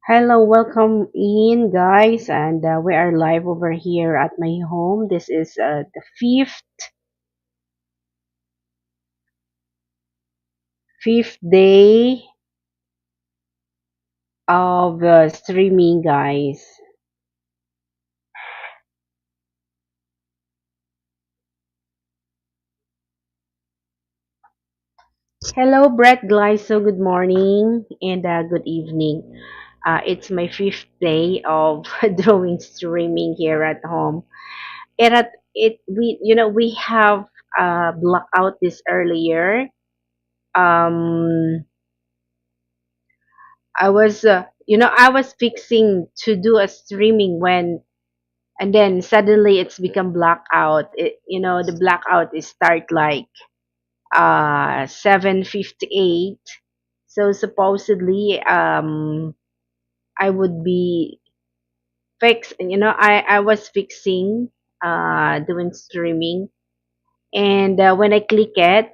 Hello, welcome in, guys, and we are live over here at my home. This is the fifth day of streaming, guys. Hello, Brett Glyso. Good morning and good evening. It's my fifth day of doing streaming here at home. And at it, we have blocked out this earlier. Um, I was fixing to do a streaming when, and then suddenly it's become blackout. The blackout is start like 7:58. So supposedly, I would be I was fixing, doing streaming, and when I click it,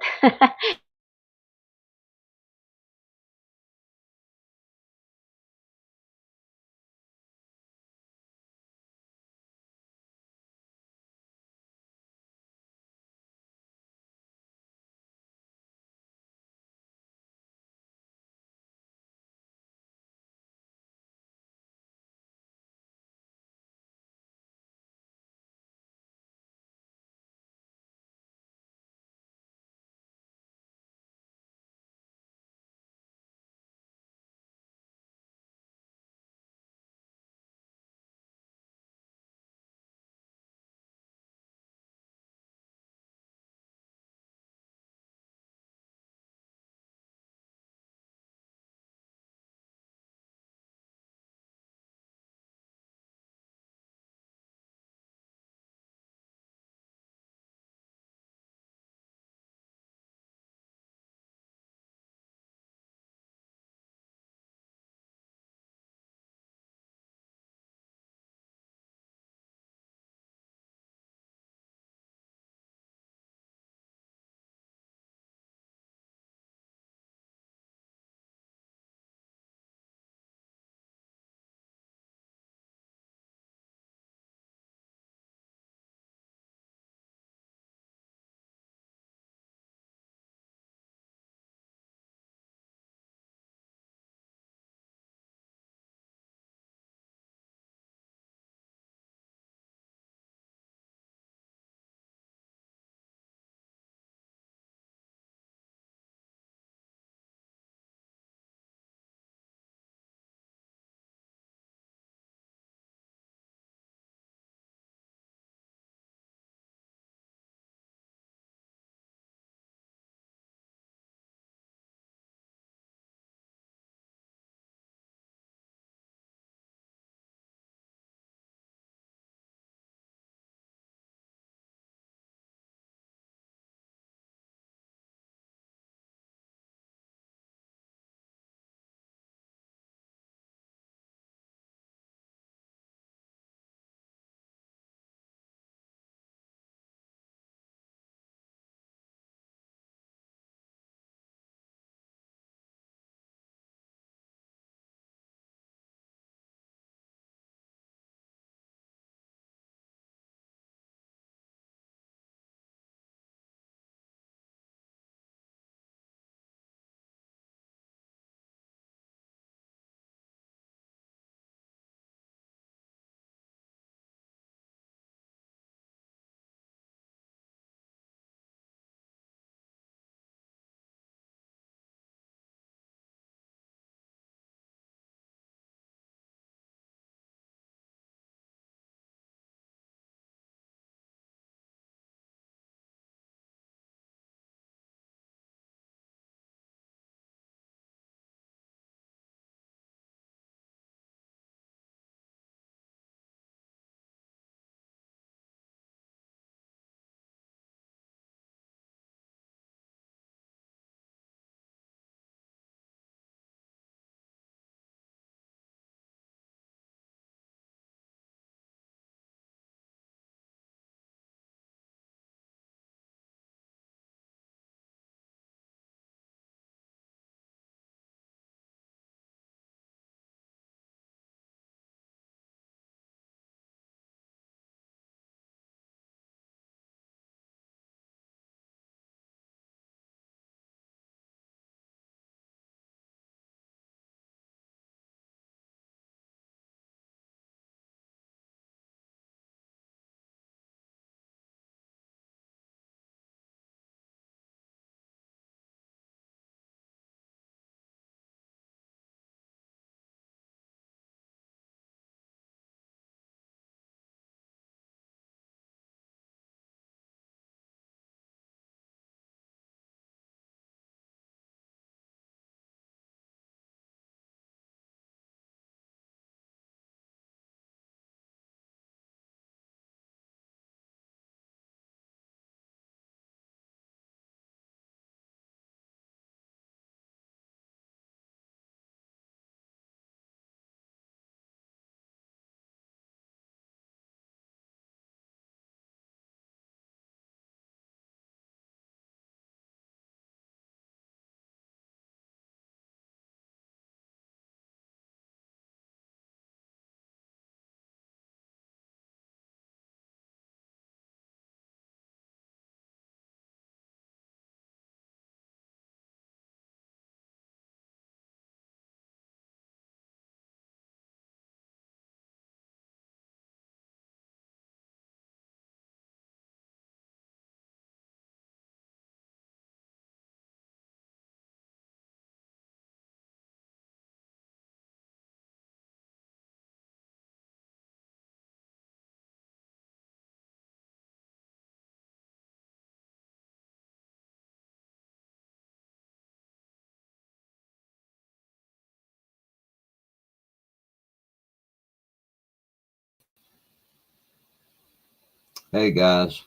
Hey guys.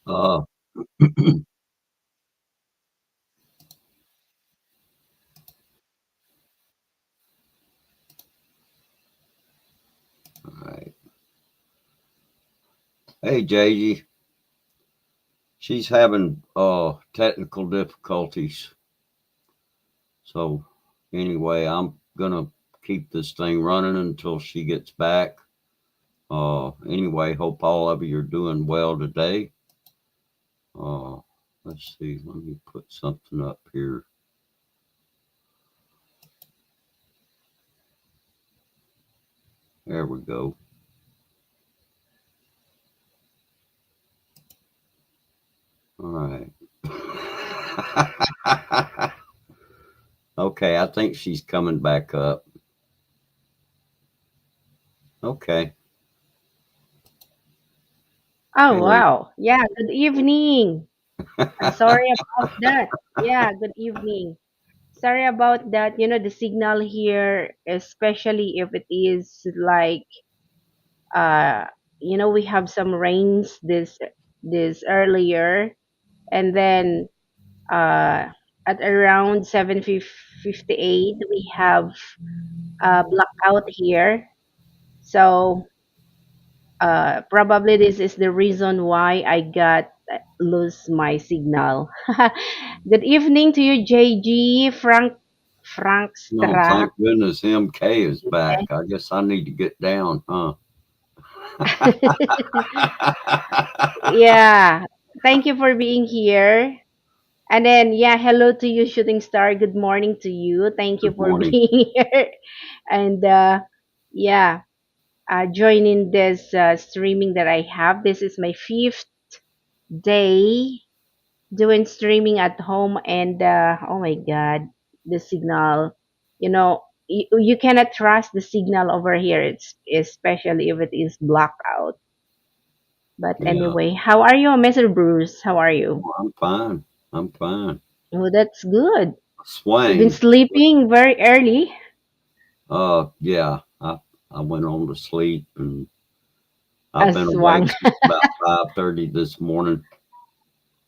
Uh, alright. Hey JG, she's having technical difficulties. So anyway, I'm gonna keep this thing running until she gets back. Anyway, hope all of you are doing well today. Uh, let's see. Let me put something up here. There we go. All right. Okay, I think she's coming back up. Okay. Oh, Hey. wow. Yeah, good evening. Sorry about that. Yeah, good evening. Sorry about that. The signal here, especially if it is like uh we have some rains this earlier, and then uh at around 7:58 we have blackout here. So probably this is the reason why I got lose my signal. Good evening to you, JG, No, Frankstra. thank goodness MK is back. I guess I need to get down, huh? Yeah, thank you for being here. And then, yeah, hello to you, Shooting Star. Good morning to you. Thank you Good for morning. being here. And yeah, joining this streaming that I have. This is my fifth day doing streaming at home, and oh my god, the signal, you cannot trust the signal over here. It's especially if it is blackout. But Yeah, anyway, how are you, Mr. Bruce? How are you? oh, I'm fine. I'm fine. Oh, that's good. You've been Swain. sleeping very early. Yeah, I went on to sleep and I've been awake Aswang. since about 5:30 this morning.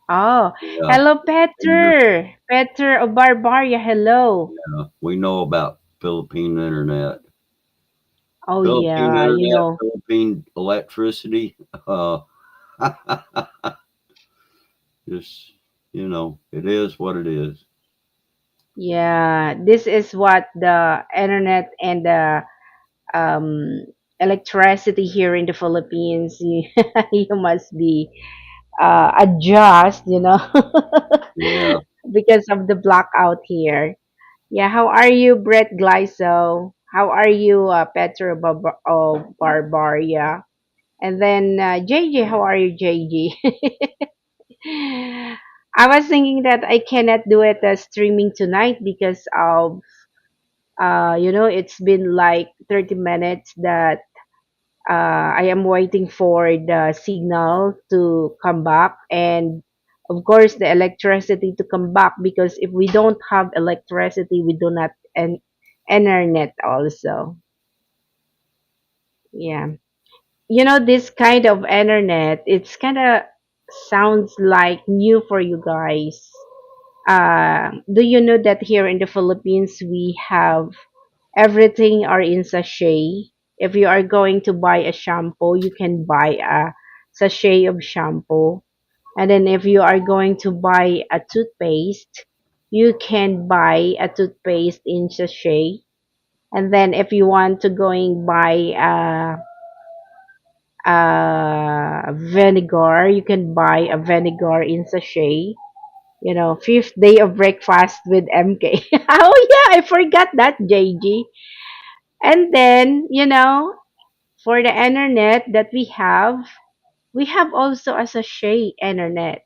Oh, Yeah, hello, and, Peter. Peter of Barbaria. Hello. we know about Philippine internet. Oh Philippine yeah, internet, Philippine electricity. Just, it is what it is. yeah. This is what the internet and the um, electricity here in the Philippines. You must be adjust, Yeah. because of the blackout here. Yeah, how are you, Brett Glyso? How are you, Petro Barbaria? And then JJ, how are you, JJ? I was thinking that I cannot do it streaming tonight because of it's been like 30 minutes that I am waiting for the signal to come back, and of course the electricity to come back, because if we don't have electricity we do not internet also. Yeah, this kind of internet, it's kind of sounds like new for you guys. Do you know that here in the Philippines we have everything are in sachet? If you are going to buy a shampoo, you can buy a sachet of shampoo. And then if you are going to buy a toothpaste, you can buy a toothpaste in sachet. And then if you want to going buy vinegar, you can buy a vinegar in sachet. Fifth day of breakfast with MK. Oh yeah, I forgot that, JG. And then, for the internet that we have also a sachet internet.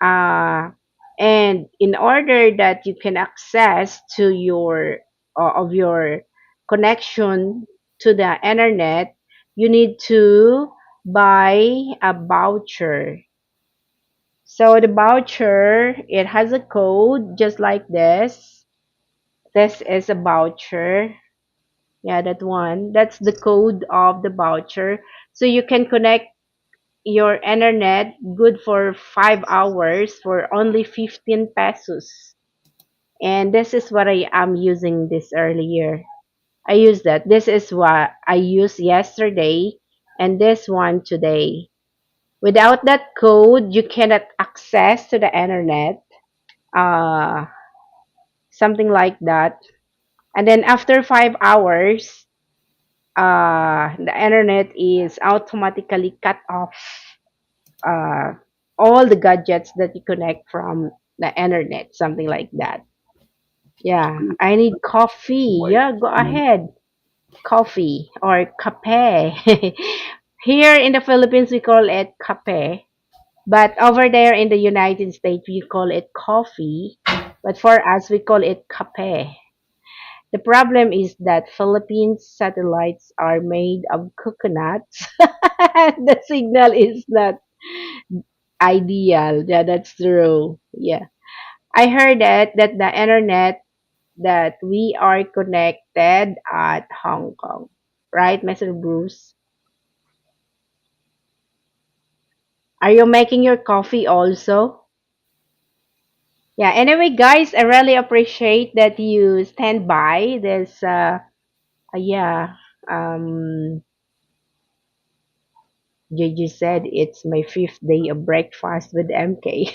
Uh, and in order that you can access to your connection to the internet, you need to buy a voucher. So the voucher, it has a code just like this. This is a voucher. Yeah, that one. That's the code of the voucher. So you can connect your internet good for 5 hours for only 15 pesos. And this is what I am using this earlier. I use that. This is what I used yesterday and this one today. Without that code, you cannot access to the internet. Uh, Something like that. And then after 5 hours, the internet is automatically cut off uh, all the gadgets that you connect from the internet, something like that. Yeah, I need coffee. Wait Yeah, go a minute. ahead. Coffee or kape. Here in the Philippines, we call it kape. But over there in the United States, we call it coffee. But for us, we call it kape. The problem is that Philippines satellites are made of coconuts. The signal is not ideal. Yeah, that's true. Yeah. I heard that the internet that we are connected at Hong Kong. Right, Mr. Bruce? Are you making your coffee also? Yeah, anyway, guys, I really appreciate that you stand by this yeah. Um you said it's my fifth day of breakfast with MK.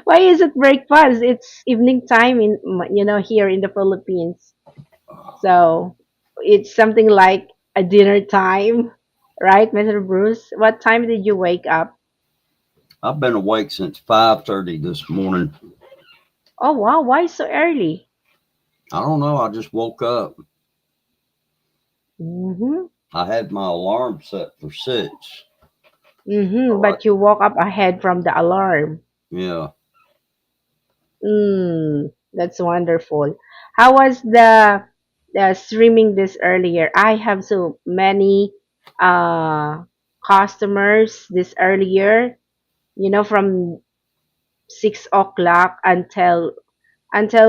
Why is it breakfast? It's evening time in here in the Philippines. So it's something like a dinner time, right, Mr. Bruce? What time did you wake up? I've been awake since 5:30 this morning. Oh wow, why so early? I don't know. I just woke up. Mm-hmm. I had my alarm set for 6. Mm-hmm. So But you woke up ahead from the alarm. yeah, That's wonderful. How was the streaming this earlier? I have so many uh customers this earlier, from 6 o'clock until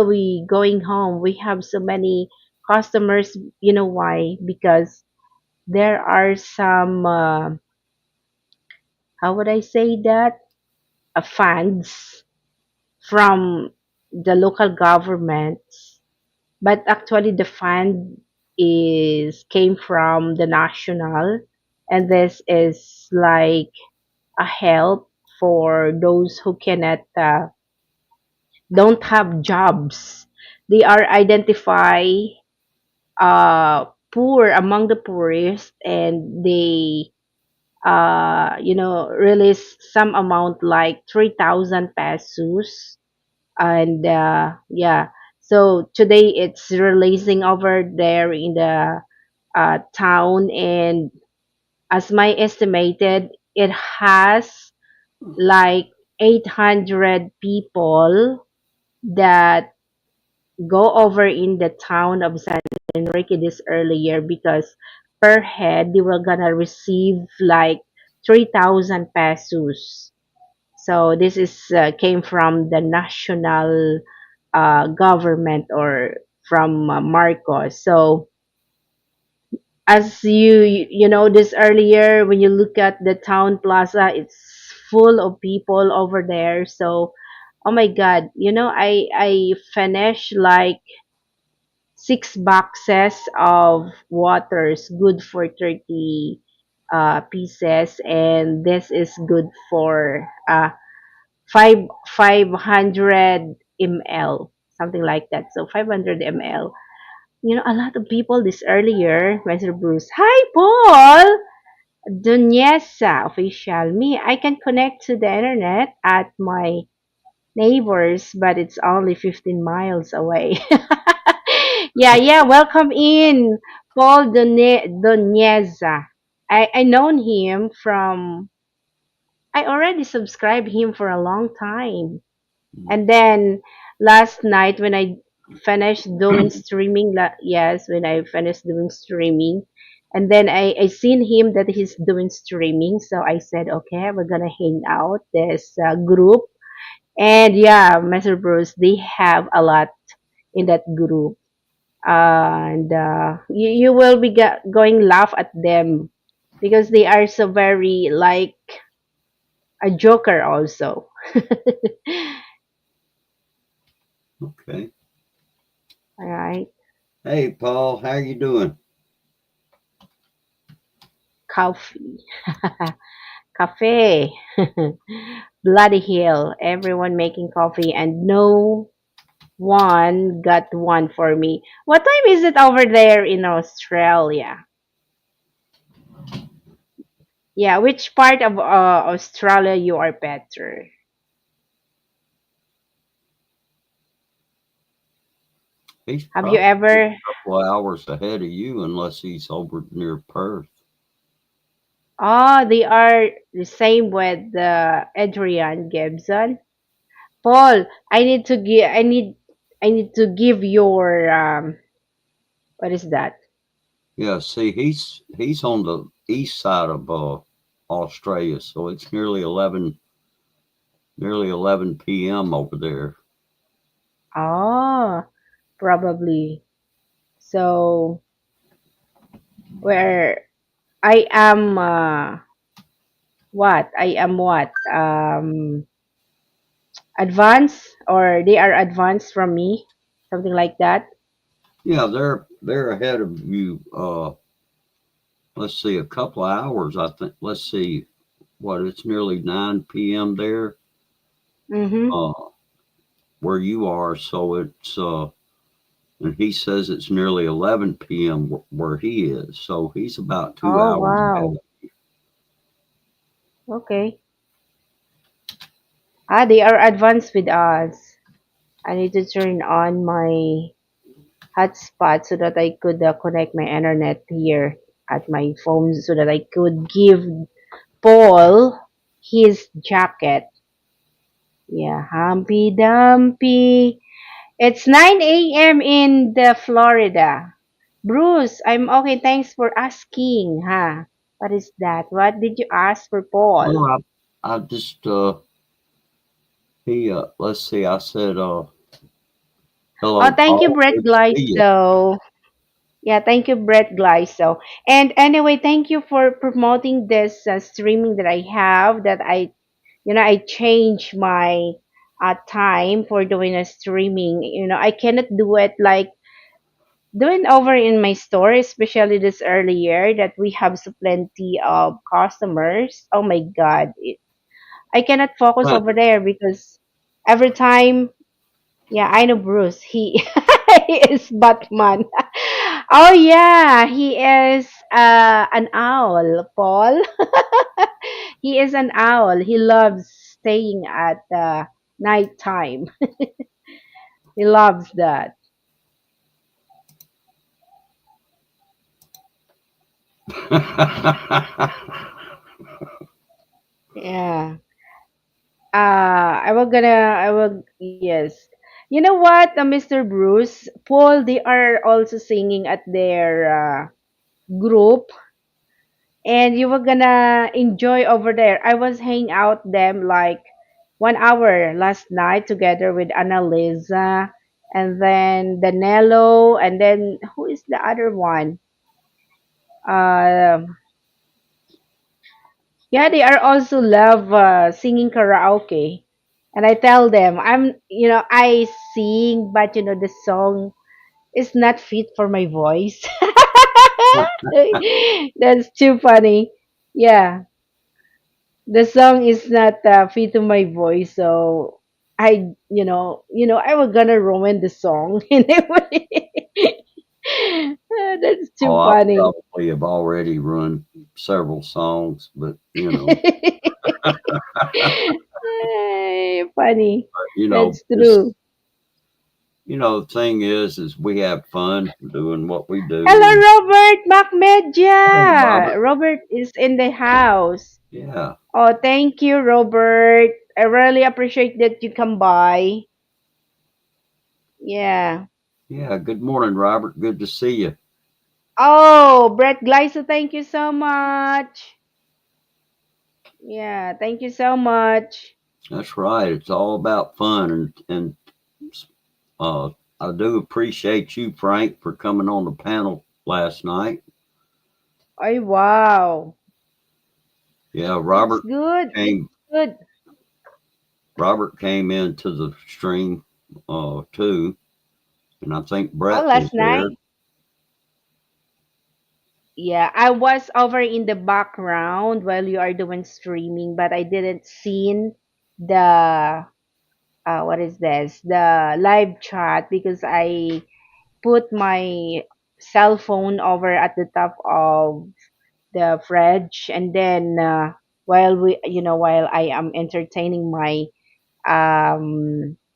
we going home. We have so many customers. You know why? Because there are some how would I say that? Funds from the local governments, but actually the fund is came from the national, and this is like a help for those who cannot don't have jobs. They are identify poor among the poorest, and they release some amount like 3,000 pesos. And yeah, so today it's releasing over there in the town, and as my estimated, it has like 800 people that go over in the town of San Enrique this earlier, because per head they were gonna receive like 3,000 pesos. So this is came from the national government, or from Marcos. So as you know this earlier, when you look at the town plaza, it's full of people over there. So oh my God, I finished like 6 boxes of waters, good for 30 pieces, and this is good for 500 ml, something like that. So 500 ml. A lot of people this earlier, Mr. Bruce. Hi, Paul. Dunyesa official. Me, I can connect to the internet at my neighbors, but it's only 15 miles away. Yeah, yeah. Welcome in, Paul Dunyesa. I known him from. I already subscribed him for a long time. And then last night when I finished doing streaming, yes, when I finished doing streaming, and then I seen him that he's doing streaming, so I said, okay, we're gonna hang out this group. And yeah, Mr. Bruce, they have a lot in that group. and you will be going laugh at them because they are so very like a joker also. Okay. All right, Hey, Paul, how you doing? coffee, cafe, bloody hell, everyone making coffee and no one got one for me. What time is it over there in Australia? Yeah, which part of Australia you are better? He's Have you probably a ever? couple of hours ahead of you, unless he's over near Perth. Oh, they are the same with Adrian Gibson. Paul, I need to give your what is that? Yeah, see, he's on the east side of Australia, so it's nearly 11 p.m. over there. Oh, probably. So where I am what? I am what? Advanced or they are advanced from me, something like that. Yeah, they're ahead of you. Let's see, a couple of hours, I think. Let's see, what, it's nearly 9 p.m. there, Mm-hmm. uh, where you are. So and he says it's nearly 11 p.m. Where he is. So he's about two Oh hours ahead. wow. Okay. Ah, they are advanced with us. I need to turn on my hotspot so that I could connect my internet here at my phone so that I could give Paul his jacket. Yeah, Humpy Dumpy. It's 9 a.m. in the Florida. Bruce, I'm okay. Thanks for asking. Huh? What is that? What did you ask for Paul? Well, I just let's see, I said Oh, hello, thank you, Paul. Brett Good to see you. Glyso. Yeah, thank you, Brett Glyso. And anyway, thank you for promoting this streaming that I have. That I changed my time for doing a streaming. I cannot do it like doing over in my store, especially this early year that we have so plenty of customers. Oh my God, I cannot focus Right. over there because every time, yeah, I know Bruce. He he is Batman. Oh yeah, he is an owl, Paul. He is an owl. He loves staying at night time. He loves that. Yeah. I will, yes. You know what, Mr. Bruce, Paul, they are also singing at their group, and you were gonna enjoy over there. I was hanging out them like 1 hour last night together with Annalisa, and then Danilo, and then who is the other one? Um, yeah, they are also love singing karaoke. And I tell them, I sing, but the song is not fit for my voice. That's too funny. Yeah, the song is not fit to my voice, so I was gonna ruin the song anyway. That's Oh, too I funny. probably have already run several songs, but Ay, funny. you know, That's just true. the thing is we have fun doing what we do, Hello, and Robert hey, Macmedia. Robert, Robert is in the house. yeah, Oh, thank you, Robert. I really appreciate that you come by. Yeah. yeah. Good morning, Robert. Good to see you. Oh, Brett Glyso, thank you so much. Yeah, thank you so much. That's right. It's all about fun and I do appreciate you, Frank, for coming on the panel last night. Ay, wow. Yeah, It's good. It's came good. Robert came into the stream too, and I think Oh, Brett was last there. night. Yeah, I was over in the background while you are doing streaming, but I didn't seen the what is this? The live chat because I put my cell phone over at the top of the fridge, and then while I am entertaining my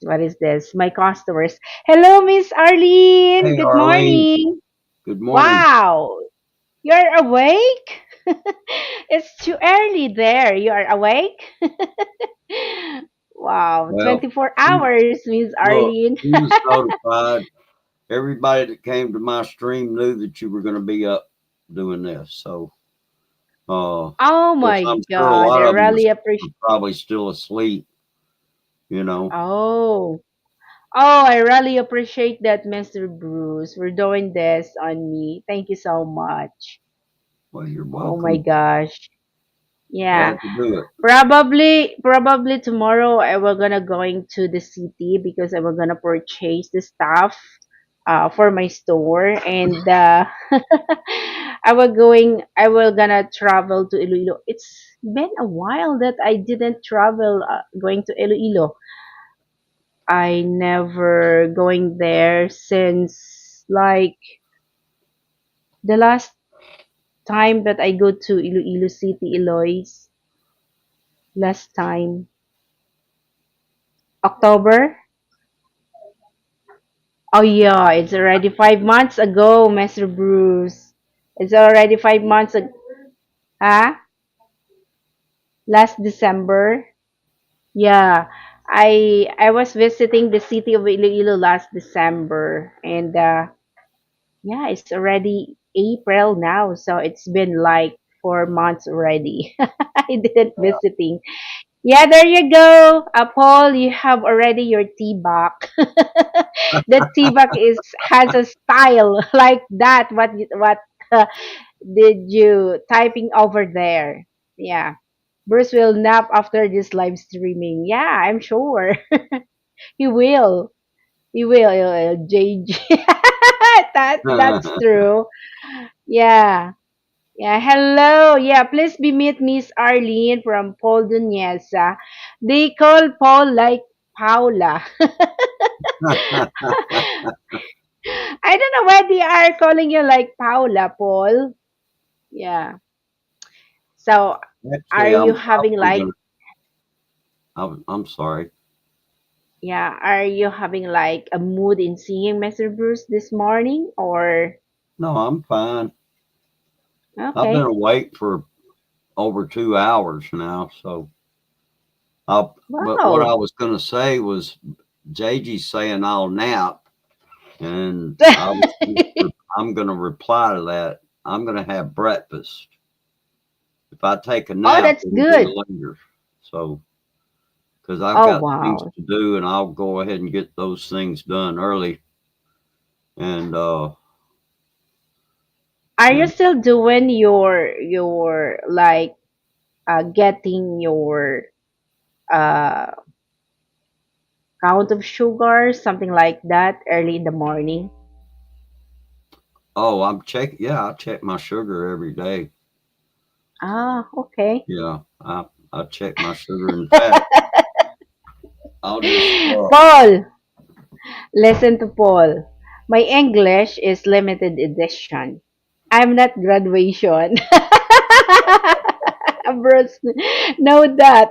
what is this? My customers. Hello, Miss Arlene. Hey, Good Arlene. morning. Good morning. Wow, you're awake? It's too early there. You are awake? Wow, Well, 24 she, hours, Miss look, Arlene. she was notified. Everybody that came to my stream knew that you were going to be up doing this. So, of Oh course, my I'm sure a God, I lot of them really were appreciate. probably still asleep. You know. Oh, oh, I really appreciate that, Mr. Bruce, for doing this on me. Thank you so much. Well, you're Oh my welcome. gosh. Yeah. Glad to do it. Probably tomorrow I will gonna going to the city because I will gonna purchase the stuff for my store, and I will gonna travel to Iloilo. It's been a while that I didn't travel going to Iloilo. I never going there since like the last time that I go to Iloilo City, Ilois, last time October. Oh yeah, it's already 5 months ago, Mr. Bruce. It's already 5 months ago. Huh? Last December. Yeah. I was visiting the city of Iloilo last December, and yeah, it's already April now, so it's been like 4 months already. I didn't Yeah. visiting. Yeah, there you go. Paul, you have already your tea bag. The tea bag is has a style like that. What did you typing over there? Yeah. Bruce will nap after this live streaming. Yeah, I'm sure. He will. He will, JG. That's true. Yeah. Yeah, hello. Yeah, please be meet Miss Arlene from Paul Dunyesa. They call Paul like Paula. I don't know why they are calling you like Paula, Paul. Yeah. So, are Actually, you I'm having probably like, gonna. I'm sorry. yeah, are you having like a mood in seeing Mr. Bruce this morning or No, I'm fine. I've been okay. awake for over 2 hours now. So, but what I Wow. was going to say was, JG saying I'll nap, and I'm going to reply to that. I'm going to have breakfast. If I take a Oh, nap, that's it'll be good. later. So, because I've Oh, got things wow. to do, and I'll go ahead and get those things done early. And Are you and still doing your like getting your uh count of sugar, something like that, early in the morning? oh, I'm check. Yeah, I check my sugar every day. Ah, okay. Yeah, I check my sugar. In fact, I'll just Paul, listen to Paul. My English is limited edition. I'm not graduation. Bruce, know that.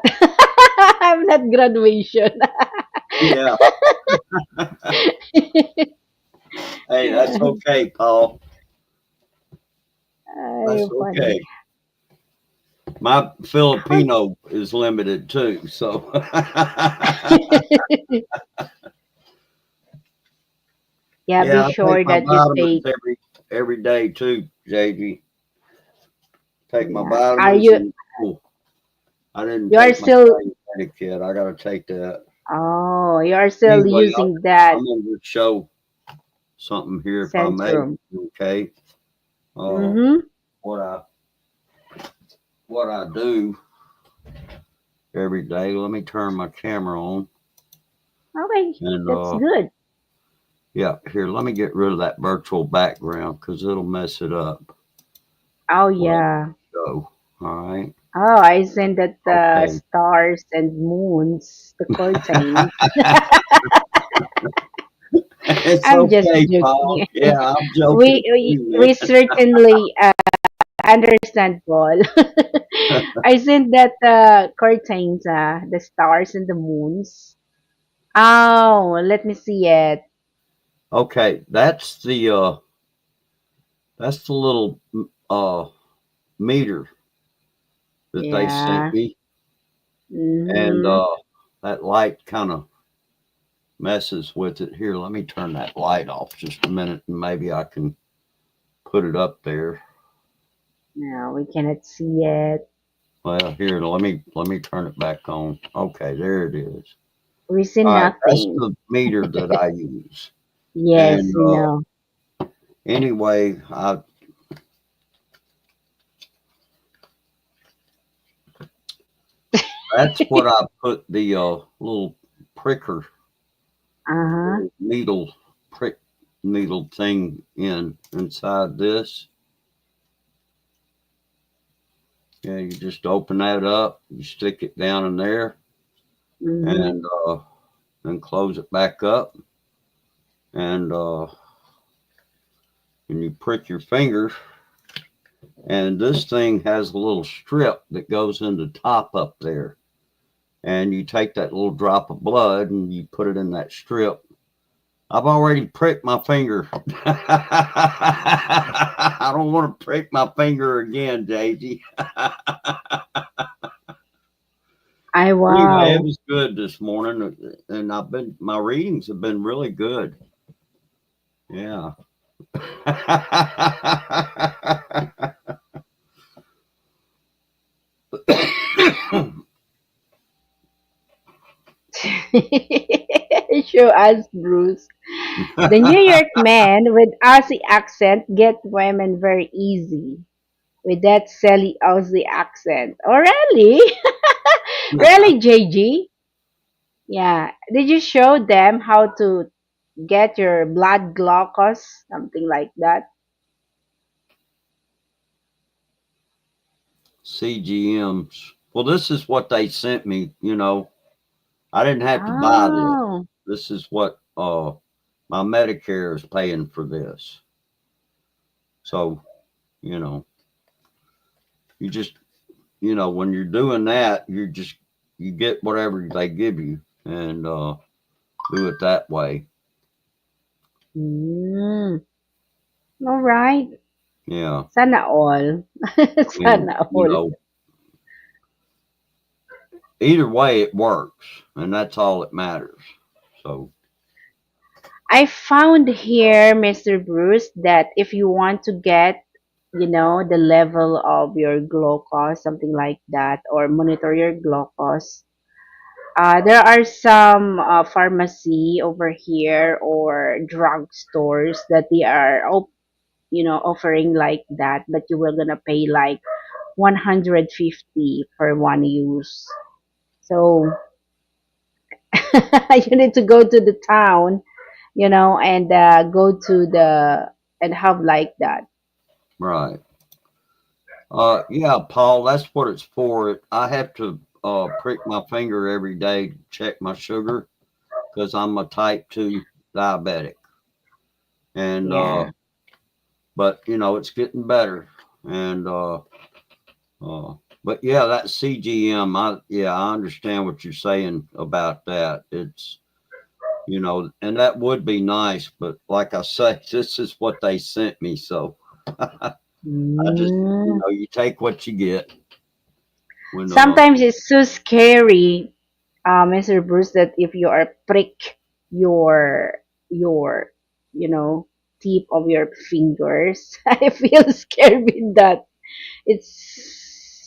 I'm not graduation. yeah. Hey, that's okay, Paul. That's Funny. okay. My Filipino is limited too, so Yeah, be yeah, I take sure my that you vitamins take. every day too, JG. Take my Yeah. Are vitamins you? and oh, I didn't You are take my still. diabetic yet. I gotta take that. Oh, you are still Anyway, using that. I'm on the show. something here if I may. Centrum. Okay. Uh, Mm-hmm. what I what I do every day. Let me turn my camera on Okay, and that's good. yeah, here. Let me get rid of that virtual background because it'll mess it up. Oh Well, yeah. so all right. Oh, I sent that Okay. stars and moons, the curtains. It's I'm just okay, Paul. joking. Yeah, I'm joking we, with we you, we certainly understand, Paul. man. I sent that curtains, the stars and the moons. Oh, let me see it. Okay, that's the little uh meter that they sent Yeah. me, and Mm-hmm. that light kind of messes with it. Here, let me turn that light off just a minute, and maybe I can put it up there. No, we cannot see it. Well, here, let me turn it back on. Okay, there it is. We see All right, that's nothing. the meter that I use. Yes, And we know. anyway, that's what I put the little pricker, Uh-huh. little needle prick needle thing inside this. Yeah, you just open that up, you stick it down in there, Mm-hmm. and then close it back up, and and you prick your finger, and this thing has a little strip that goes in the top up there, and you take that little drop of blood and you put it in that strip. I've already pricked my finger. I don't want to prick my finger again, Daisy. I Anyway, it wow. was good this morning, and my readings have been really good. Yeah. Show us, Bruce. The New York man with Aussie accent get women very easy with that silly Aussie accent. Oh, really? Really, JG? Yeah. Did you show them how to get your blood glucose? Something like that? CGMs. Well, this is what they sent me. I didn't have to buy this. Oh. This is what my Medicare is paying for this. So, you know, you just when you're doing that, you get whatever they give you and do it that way. Mm. All right. Yeah. Sana all. And Sana all. either way it works, and that's all that matters. So, I found here, Mr. Bruce, that if you want to get, the level of your glucose, something like that, or monitor your glucose, there are some pharmacy over here or drug stores that they are, offering like that, but you will gonna pay like 150 for one use. So you need to go to the town, and go to the and have like that. right. Yeah, Paul, that's what it's for. I have to prick my finger every day to check my sugar because I'm a type 2 diabetic. And Yeah. but it's getting better. And uh but yeah, that CGM, I understand what you're saying about that. It's and that would be nice, but like I say, this is what they sent me, so I just Mm. you take what you get when Sometimes it's so scary, Mr. Bruce, that if you are prick your tip of your fingers, I feel scared with that. It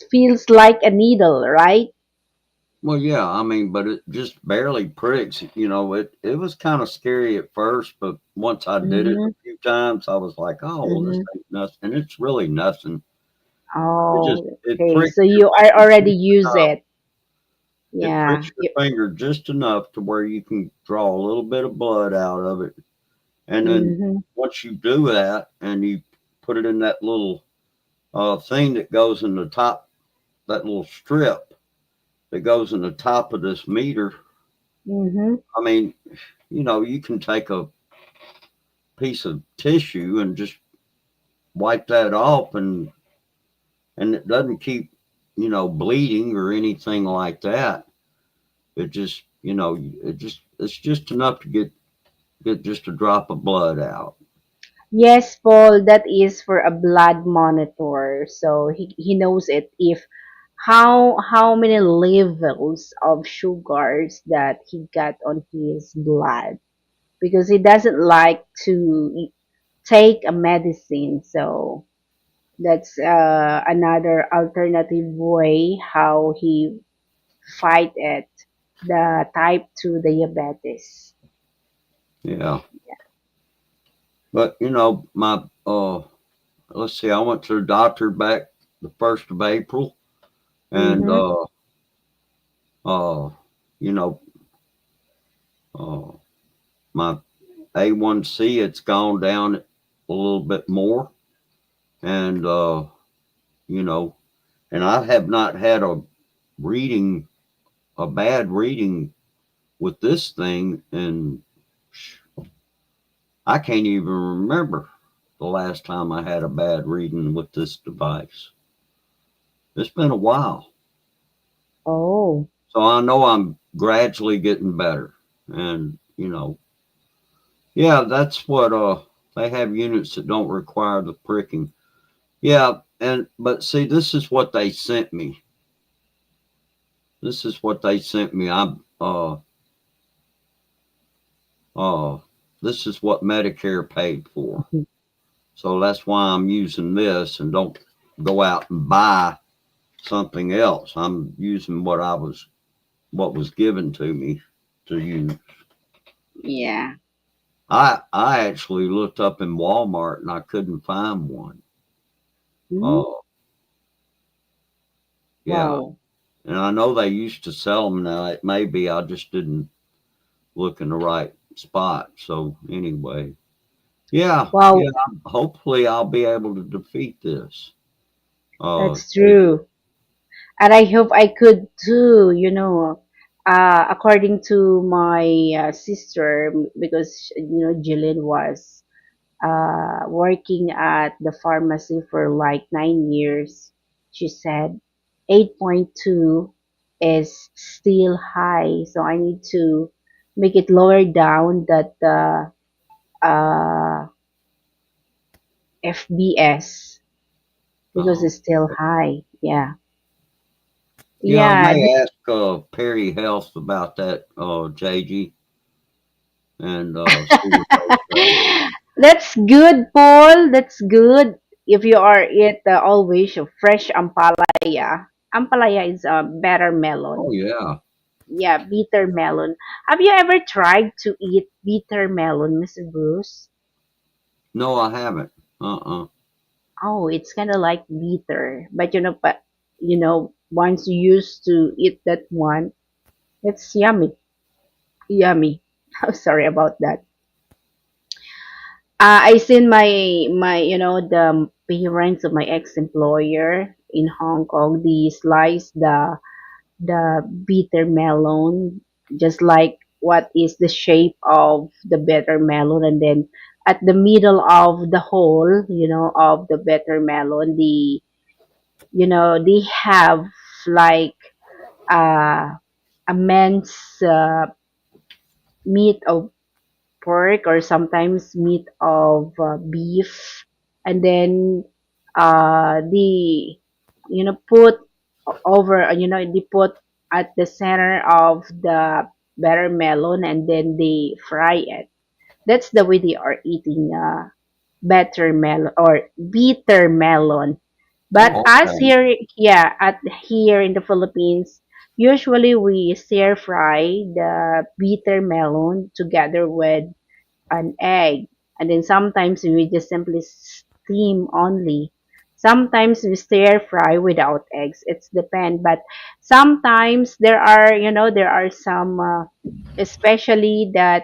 feels like a needle, right? Well, yeah, I mean, but it just barely pricks. It was kind of scary at first, but once I did it a Mm-hmm. few times, I was like, oh, well, this Mm-hmm. ain't nothing. And it's really nothing. Oh, It okay. pricks So your you are finger already just use enough. it. It Yeah. pricks your finger just enough to where you can draw a little bit of blood out of it. And then Mm-hmm. once you do that and you put it in that little thing that goes in the top, that little strip that goes in the top of this meter, Mm-hmm. I mean, you can take a piece of tissue and just wipe that off, and it doesn't keep bleeding or anything like that. It just it's just enough to get just a drop of blood out. Yes, Paul, that is for a blood monitor. So he knows it if how many levels of sugars that he got on his blood because he doesn't like to take a medicine. So that's another alternative way how he fight it, the type 2 diabetes. Yeah, but my let's see, I went to the doctor back the 1st of April, and Mm-hmm. uh you know uh my A1C, it's gone down a little bit more, and you know and I have not had reading a bad reading with this thing, and I can't even remember the last time I had a bad reading with this device. It's been a while. Oh, So I know I'm gradually getting better. And, yeah, that's what they have units that don't require the pricking. Yeah, but see, this is what they sent me. This is what they sent me. Uh this is what Medicare paid for. So that's why I'm using this and don't go out and buy something else. I'm using what was given to me to use. yeah. I actually looked up in Walmart and I couldn't find one. Mm, Oh, yeah. wow. And I know they used to sell them now. It may be I just didn't look in the right spot. So anyway, yeah, Wow, yeah. Hopefully I'll be able to defeat this. that's JG. true. And I hope I could too, according to my sister, because, Jillian was working at the pharmacy for like 9 years. She said 8.2 is still high. So I need to make it lower down that uh, FBS because Oh, it's still high. Yeah. yeah. I Yeah. may ask Perry Health about that, JG, and see what they say. That's good, Paul. That's good. If you are eat always a fresh ampalaya. Ampalaya is a better Oh melon. yeah. Yeah, bitter melon. Have you ever tried to eat bitter melon, Mr. Bruce? No, I haven't. Uh-uh. Oh, it's kind of like bitter, but once you used to eat that one, it's yummy, yummy. I'm sorry about that. I seen my the parents of my ex-employer in Hong Kong. They slice the bitter melon just like what is the shape of the bitter melon, and then at the middle of the hole, of the bitter melon, they have like uh, a man's meat of pork or sometimes meat of beef, and then the put over they put at the center of the butter melon, and then they fry it. That's the way they are eating better melon or bitter melon. But Oh, us okay. here, yeah, at here in the Philippines, Usually we stir fry the bitter melon together with an egg. And then sometimes we just simply steam only. Sometimes we stir fry without eggs. It's depend. But sometimes there are some, especially that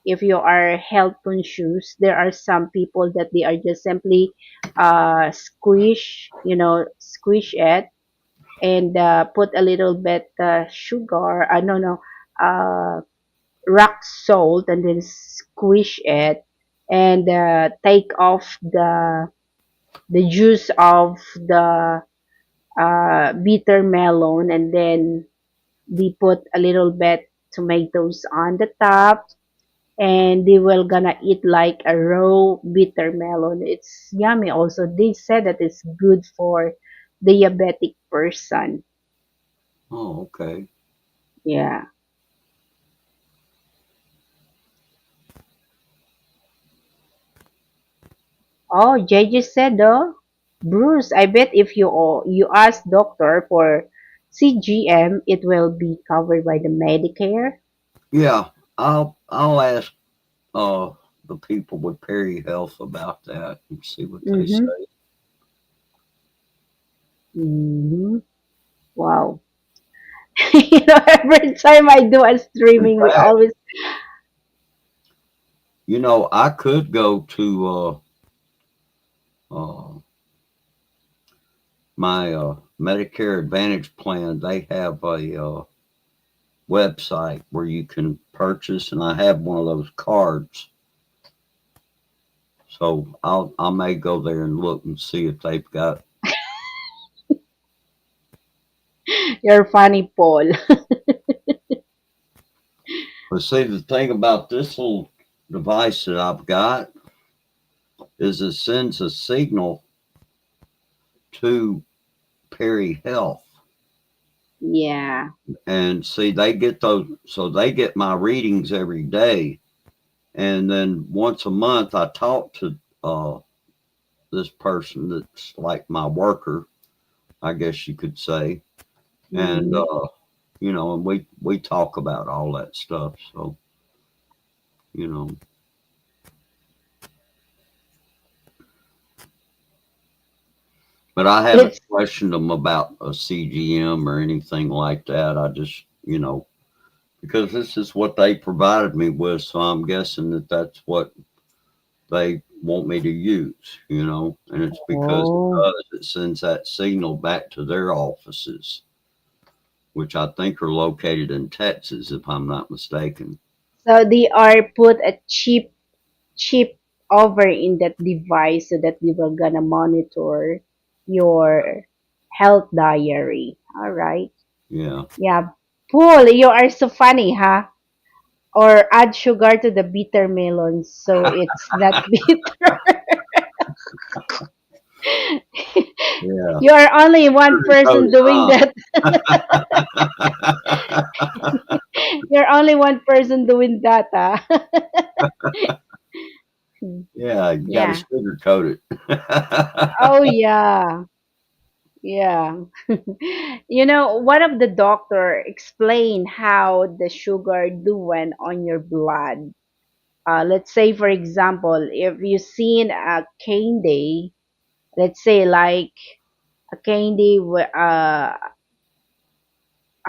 if you are health conscious, there are some people that they are just simply squish it and put a little bit sugar. No, no, uh, rock salt and then squish it and take off the juice of the bitter melon and then they put a little bit tomatoes on the top and they will gonna eat like a raw bitter melon. It's yummy also. They said that it's good for diabetic person. Oh, okay. Yeah. Oh, JJ said though. Bruce, I bet if you ask doctor for CGM, it will be covered by the Medicare. Yeah, I'll ask uh the people with Perry Health about that and see what they Mm-hmm. say. Mm-hmm. Wow. Every time I do a In streaming, we fact, always. I could go to uh my Medicare Advantage plan. They have a website where you can purchase, and I have one of those cards. So I may go there and look and see if they've got. You're funny, Paul. But see, the thing about this little device that I've got is it sends a signal to Perry Health. Yeah. And see, they get those, so they get my readings every day. And then once a month, I talk to this person that's like my worker, I guess you could say. And, Mm-hmm. and we talk about all that stuff. So, you know, but I haven't It's questioned them about a CGM or anything like that. I just, because this is what they provided me with. So I'm guessing that that's what they want me to use, and it's because oh. it sends that signal back to their offices, which I think are located in Texas, if I'm not mistaken. So they are put a chip over in that device so that they will gonna monitor your health diary. All right. Yeah. Yeah. Paul, you are so funny, huh? Or add sugar to the bitter melon so it's not bitter. Yeah. You are only one person Sugar-coated, doing huh? that. You're only one person doing that, huh? Yeah, you got to Yeah. sugarcoat it. Oh yeah. Yeah. One of the doctor explained how the sugar doing on your blood. Let's say, for example, if you seen a candy, let's say like a candy, a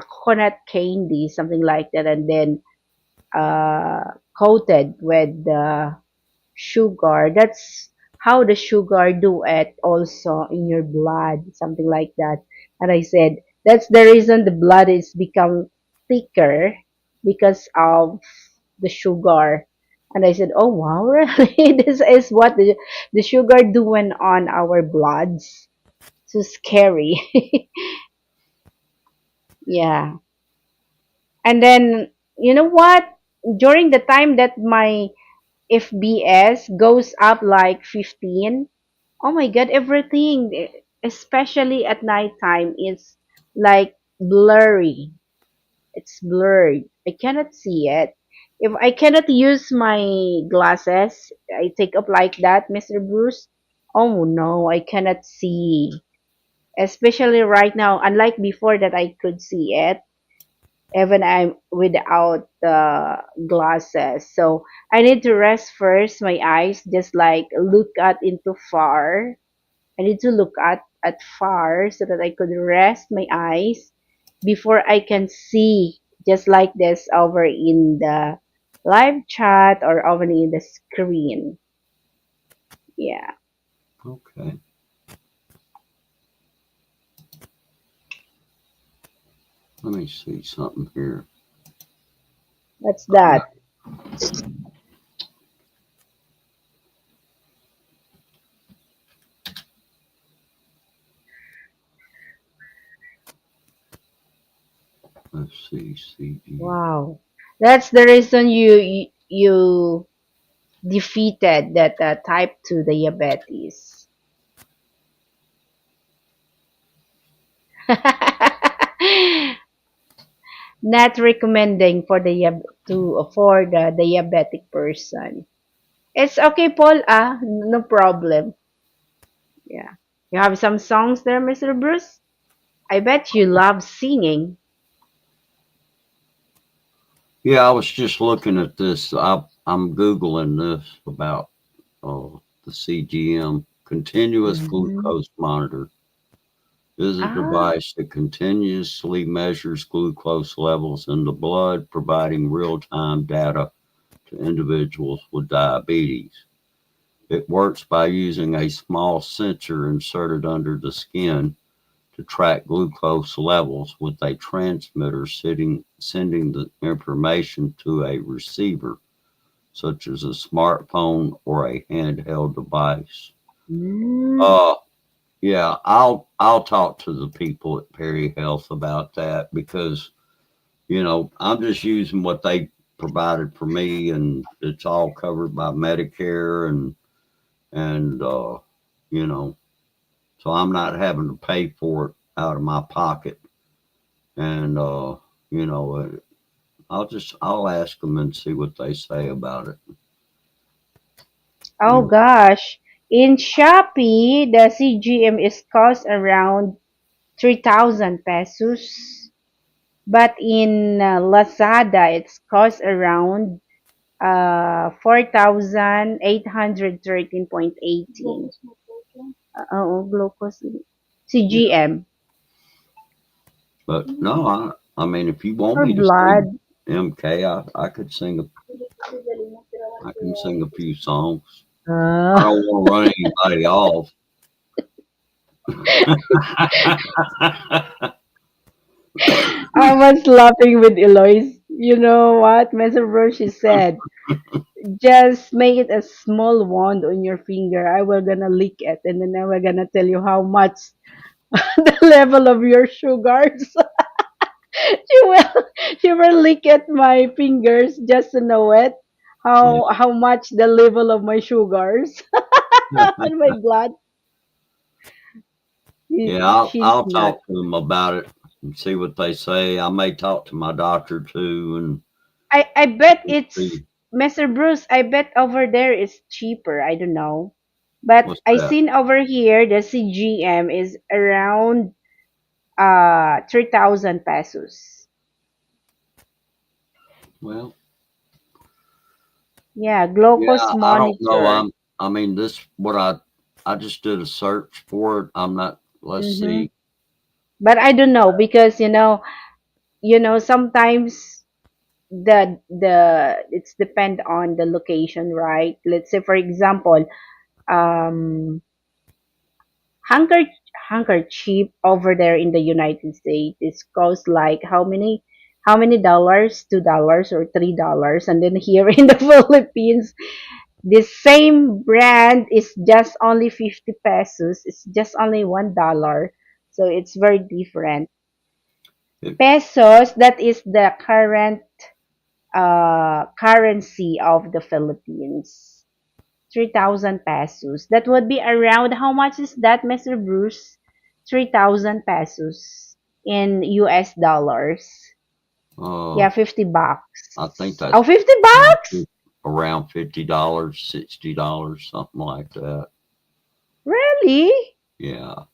coconut candy, something like that, and then coated with the sugar. That's how the sugar do it also in your blood, something like that. And I said that's the reason the blood is become thicker because of the sugar. And I said, oh wow, really? This is what the sugar doing on our bloods. So scary. Yeah. And then you know what? During the time that my FBS goes up like 15, oh my god, everything, especially at nighttime, is like blurry. It's blurred. I cannot see it. If I cannot use my glasses, I take up like that, Mr. Bruce. Oh no, I cannot see. Especially right now, unlike before that I could see it. even I'm without the glasses. So I need to rest first my eyes, just like look at into far. I need to look at far so that I could rest my eyes before I can see, just like this over in the live chat or over in the screen. Yeah, Okay. Let me see something here. that's that. Let's see. CG. Wow, that's the reason you defeated that type 2 diabetes. Not recommending for the diabetic person. It's okay, Paul. No problem. Yeah. You have some songs there, Mr. Bruce? I bet you love singing. Yeah, I was just looking at this. I'm googling this about the CGM, continuous Hmm. glucose monitor. Is a Ah. device that continuously measures glucose levels in the blood, providing real-time data to individuals with diabetes. It works by using a small sensor inserted under the skin to track glucose levels, with a transmitter sending the information to a receiver, such as a smartphone or a handheld device. Mm. Uh, yeah, I'll talk to the people at Perry Health about that, because I'm just using what they provided for me, and it's all covered by Medicare, and you know, so I'm not having to pay for it out of my pocket. And you know, I'll ask them and see what they say about it. Oh You gosh. In Shopee, the CGM is cost around 3,000 pesos. But in Lazada, it's cost around 4,813.18. Oo, glucose. Yeah, CGM. but no, I mean, if you want Or me to sing blood. MK, I could sing I can sing a few songs. I Ah. don't want to run anybody off. I was laughing with Eloise. You know what, Mr. Roshi said? Just make it a small wound on your finger. I will gonna lick it, and then I will gonna tell you how much the level of your sugars. she will she will lick at my fingers just to know it. Yeah, How much the level of my sugars and my blood. yeah. She's I'll not. talk to them about it and see what they say. I may talk to my doctor too I bet and it's see Mr. Bruce. I bet over there is cheaper. I don't know, but what's I that. seen over here the CGM is around 3,000 pesos. Well, Yeah, yeah, glucose I don't know. monitor. I mean, this what I just did a search for it. I'm not. Let's Mm-hmm. see. But I don't know because sometimes the it's depend on the location, right? Let's say for example, um, Hanker handkerchief over there in the United States is cost like how many dollars? $2 or $3, and then here in the Philippines, the same brand is just only 50 pesos. It's just only $1, so it's very different. It, Pesos, that is the current currency of the Philippines. 3,000 pesos. That would be around, how much is that, Mr. Bruce? 3,000 pesos in US dollars. uh, Yeah, 50 I think bucks. Oh, that's 50 bucks? around $50, $60, something like that. Really? Yeah,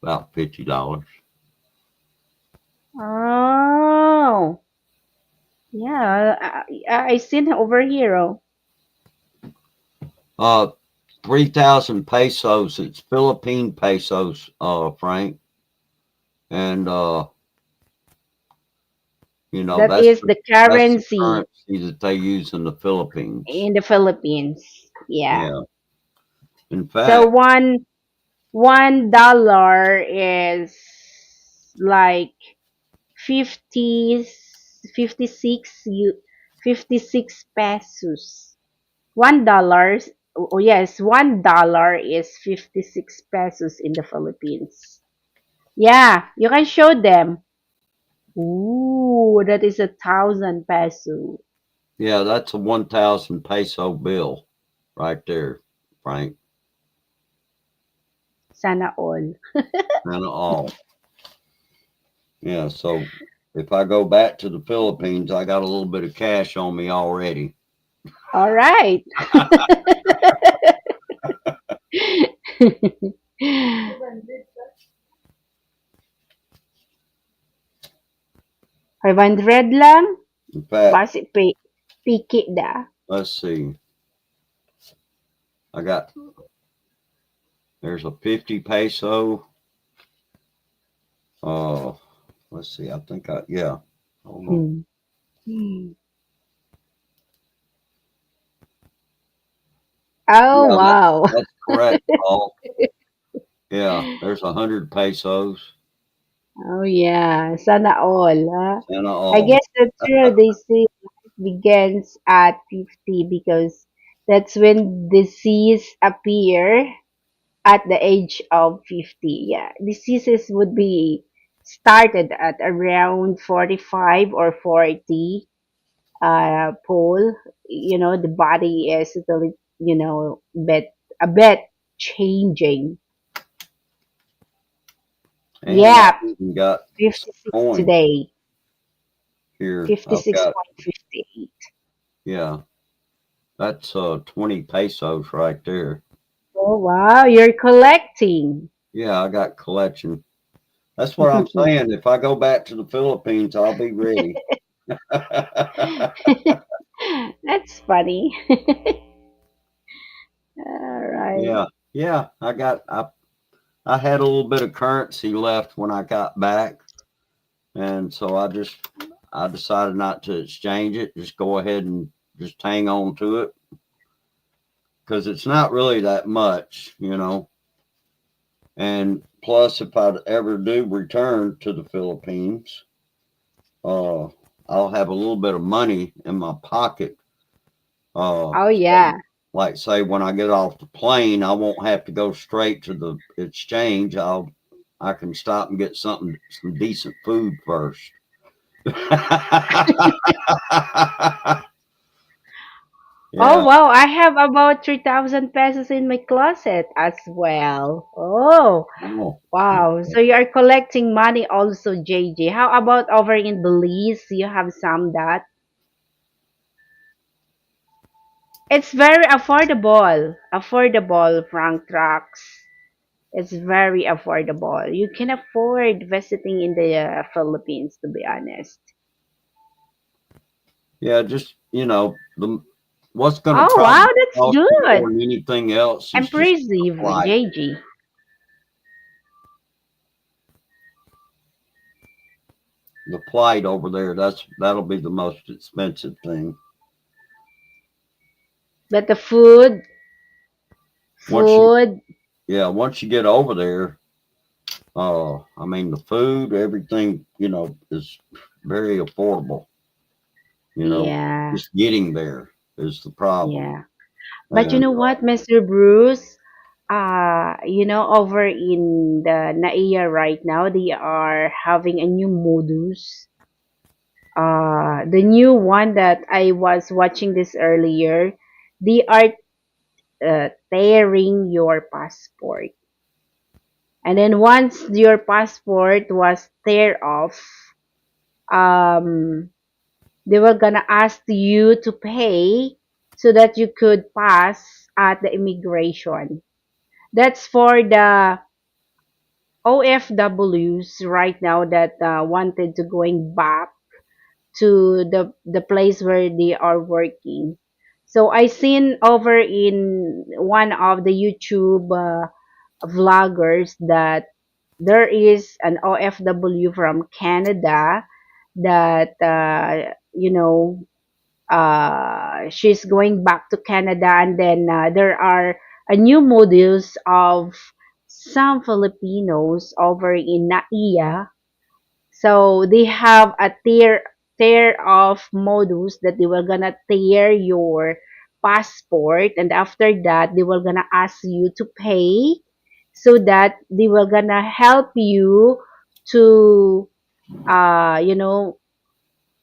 about $50. Oh, wow. Yeah, I seen over here. Oh. Uh, 3,000 pesos. It's Philippine pesos, Frank. And, That is the that's the currency currency that they use in the Philippines. in the Philippines. Yeah. Yeah. In So fact, $1 is like 50 56 56 pesos. $1. Oh yes, $1 is 56 pesos in the Philippines. Yeah, you can show them. Ooh, that is 1,000 peso. yeah, that's a 1,000 peso bill right there, Frank. Sana all. And all. Yeah, so if I go back to the Philippines, I got a little bit of cash on me already. All right. 500 lang? In fact, Basi piki da. let's see. I got there's a 50 peso. Uh, let's see. I think yeah. Hold on. Hmm. Hmm. Oh, Yeah, wow. that's correct, Paul. Yeah, there's 100 pesos Oh, yeah. Sana all, huh? and I all. guess that's true. They say life begins at 50 because that's when disease appear at the age of 50. Yeah, diseases would be started at around 45 or 40. Paul, the body is really, a bit changing. And I Yeah, even got some 56 coins today, here. I've got 56.58. yeah, that's 20 pesos right there. Oh, wow, you're collecting. Yeah, I got collection. That's what I'm saying. If I go back to the Philippines, I'll be ready. That's funny. All right. Yeah, yeah. I had a little bit of currency left when I got back, and so I decided not to exchange it. Just go ahead and just hang on to it because it's not really that much. And plus, if I ever do return to the Philippines, uh, I'll have a little bit of money in my pocket. Oh, So, yeah. like, say, when I get off the plane, I won't have to go straight to the exchange. I can stop and get some decent food first. Oh, Yeah. wow. I have about 3,000 pesos in my closet as well. Oh, Oh, wow. So you are collecting money also, JJ. How about over in Belize? You have some that? It's very affordable. Affordable, Frank Trucks. It's very affordable. You can afford visiting in the Philippines, to be honest. yeah. Just what's going to Oh, probably wow. That's cost you good. more than anything else is just the Impressive, flight. JJ. The flight over there. That'll be the most expensive thing. But the food, Once you food, once you get over there, I mean the food, everything, is very affordable. You know, yeah, just getting there is the problem. yeah. But you And know what, Mr. Bruce? Over in the NAIA right now, they are having a new modus. The new one that I was watching this earlier, they are tearing your passport. And then once your passport was tear off, um, they were gonna ask you to pay so that you could pass at the immigration. That's for the OFWs right now that wanted to going back to the place where they are working. So I seen over in one of the YouTube vloggers that there is an OFW from Canada that she's going back to Canada, and then there are a new modules of some Filipinos over in NAIA. So they have a tier of modules that they were gonna tear your passport, and after that they were gonna ask you to pay so that they were gonna help you to you know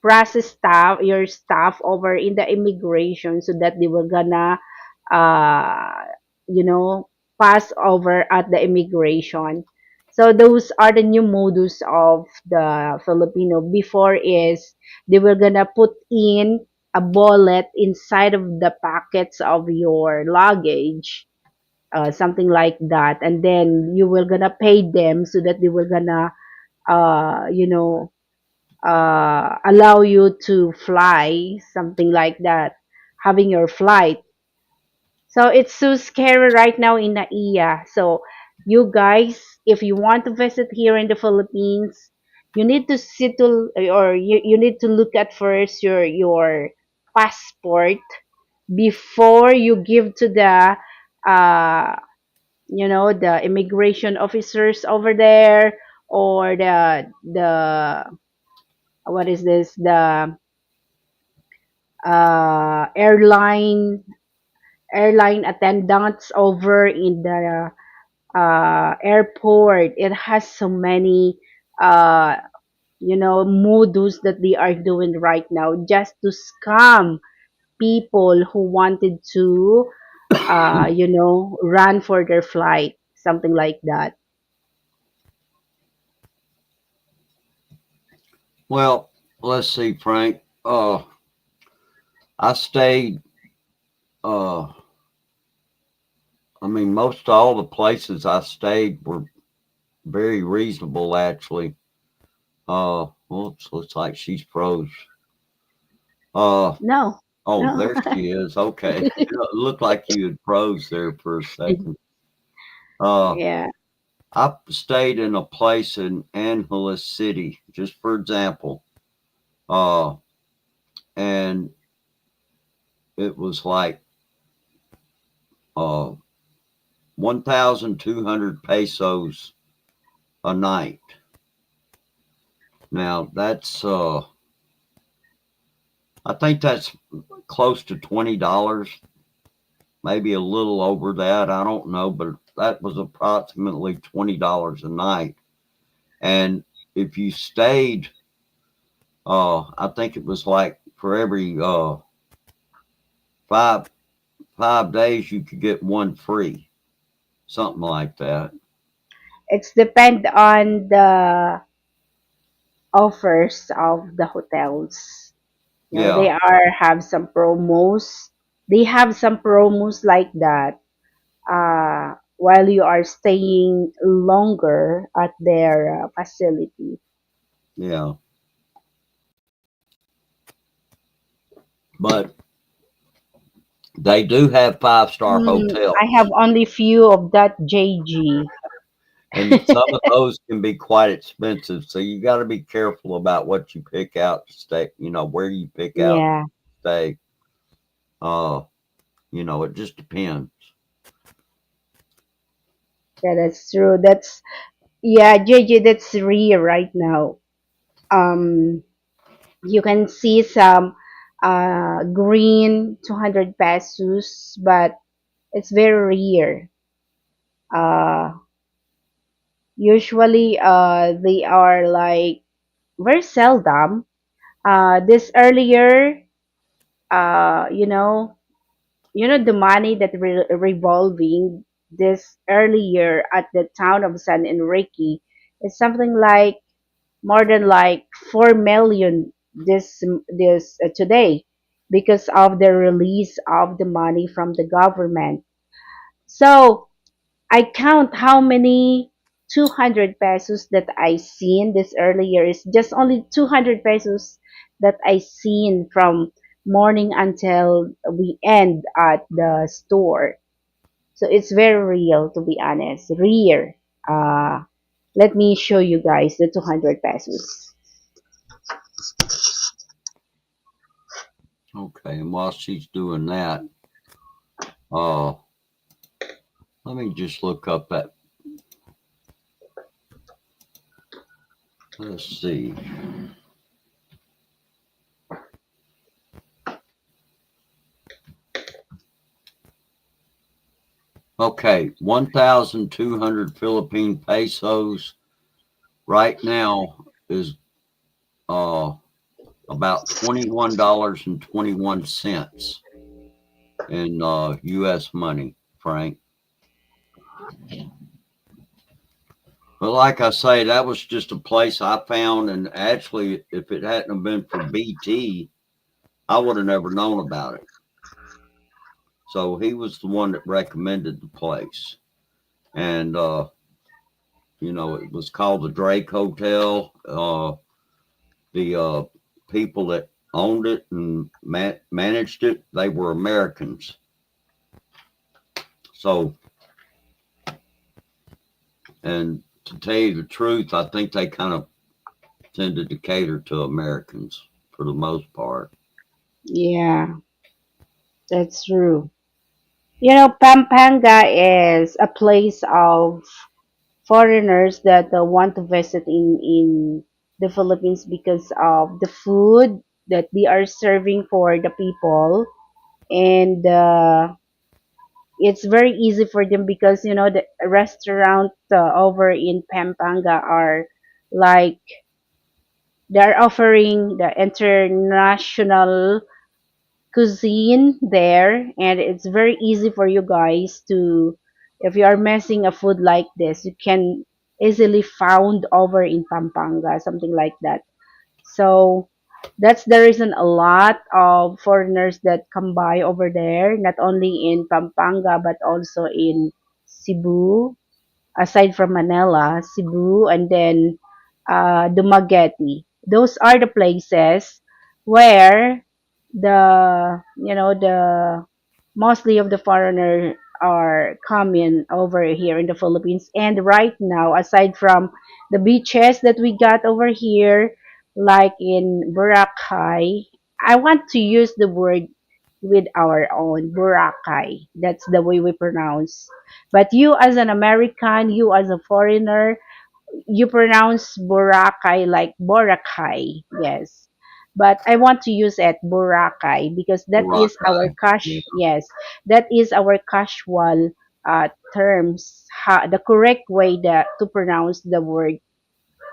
process your stuff over in the immigration so that they were gonna uh you know pass over at the immigration. So those are the new modus of the Filipino. Before is they were gonna put in a bullet inside of the pockets of your luggage, something like that, and then you were gonna pay them so that they were gonna uh you know allow you to fly, something like that, having your flight. So it's so scary right now in NAIA. So you guys, if you want to visit here in the Philippines, you need to settle, or you need to look at first your passport before you give to the uh the immigration officers over there, or the what is this, the airline attendants over in the airport. It has so many uh, modus that they are doing right now just to scam people who wanted to run for their flight, something like that. Well, let's see, Frank. I stayed. Uh, I mean, most all the places I stayed were very reasonable, actually. Well, it looks like she's froze. Uh, No, oh, no. there she is. Okay, it looked like you had froze there for a second. Uh, Yeah. I stayed in a place in Angeles City, just for example. Uh, and it was like uh 1,200 pesos a night. Now that's I think that's close to $20, maybe a little over that. I don't know, but that was approximately $20 a night. And if you stayed, I think it was like for every five 5 days you could get one free, something like that. It's depend on the offers of the hotels. They Yeah, are have some promos. They have some promos like that while you are staying longer at their facility. yeah. But they do have 5-star I have hotels, only few of that JG. and some of those can be quite expensive. So you got to be careful about what you pick out to stay. Where you pick out Yeah, to stay. Uh, it just depends. that's true. Yeah, JJ, that's rare right now. Um, you can see some green 200 pesos, but it's very rare. Uh, Usually, they are like very seldom. This earlier, uh, you know, the money that revolving this earlier at the town of San Enrique is something like more than like 4 million this today because of the release of the money from the government. So I count how many 200 pesos that I seen this earlier is just only 200 pesos that I seen from morning until we end at the store. So it's very real, to be honest. Rare. Uh, Let me show you guys the 200 pesos. Okay, and while she's doing that, uh, let me just look up that. Let's see. Okay, 1,200 Philippine pesos right now is uh about $21.21 in U.S. money, Frank. But like I say, that was just a place I found, and actually, if it hadn't have been for BT, I would have never known about it. So he was the one that recommended the place, and it was called the Drake Hotel. The people that owned it and managed it, they were Americans. So, and to tell you the truth, I think they kind of tended to cater to Americans for the most part. Yeah, that's true. You know, Pampanga is a place of foreigners that want to visit in the Philippines because of the food that they are serving for the people, and it's very easy for them because you know the restaurant over in Pampanga are like they're offering the international cuisine there, and it's very easy for you guys to, if you are missing a food like this, you can easily found over in Pampanga, something like that. So that's the reason a lot of foreigners that come by over there, not only in Pampanga but also in Cebu, aside from Manila, Cebu, and then Dumaguete. Those are the places where the mostly of the foreigner are coming over here in the Philippines. And right now, aside from the beaches that we got over here, like in Boracay, I want to use the word with our own Boracay. That's the way we pronounce. But you as an American, you as a foreigner, you pronounce Boracay like Boracay. Yes. But I want to use it Boracay because that is our Boracay. Yeah. yes, that is our casual terms, the correct way that to pronounce the word,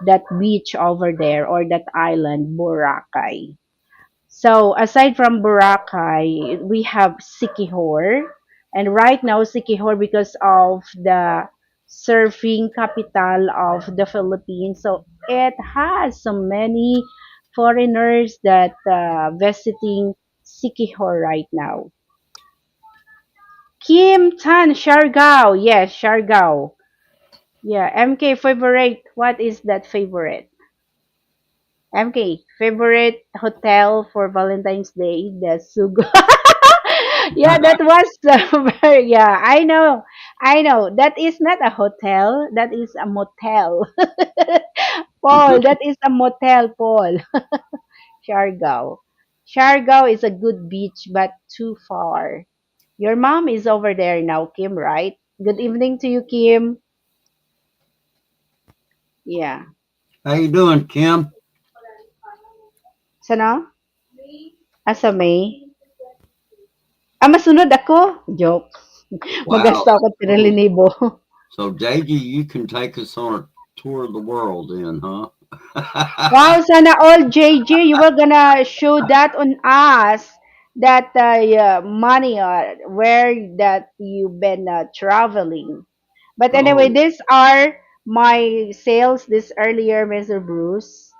that beach over there or that island, Boracay. So aside from Boracay, we have Siquijor. And right now, Siquijor, because of the surfing capital of the Philippines, so it has so many foreigners that visiting Siquijor right now. Kim Tan, Siargao. Yes, Siargao. Yeah, MK favorite. What is that favorite? MK favorite hotel for Valentine's Day? The Sugo. Yeah, that was yeah, I know. That is not a hotel. That is a motel. Paul, that is a motel, Paul. Siargao. Siargao is a good beach, but too far. Your mom is over there now, Kim, right? Good evening to you, Kim. Yeah. How you doing, Kim? Sana? Asa May? Masunod ako? Joke. Wow. Magasta ako 3,000. So, JG, you can take us on a tour of the world, then, huh? Wow, sana all, JJ, you were gonna show that on us, that yeah, money where that you've been traveling. But anyway, Oh, these are my sales this earlier, Mr. Bruce.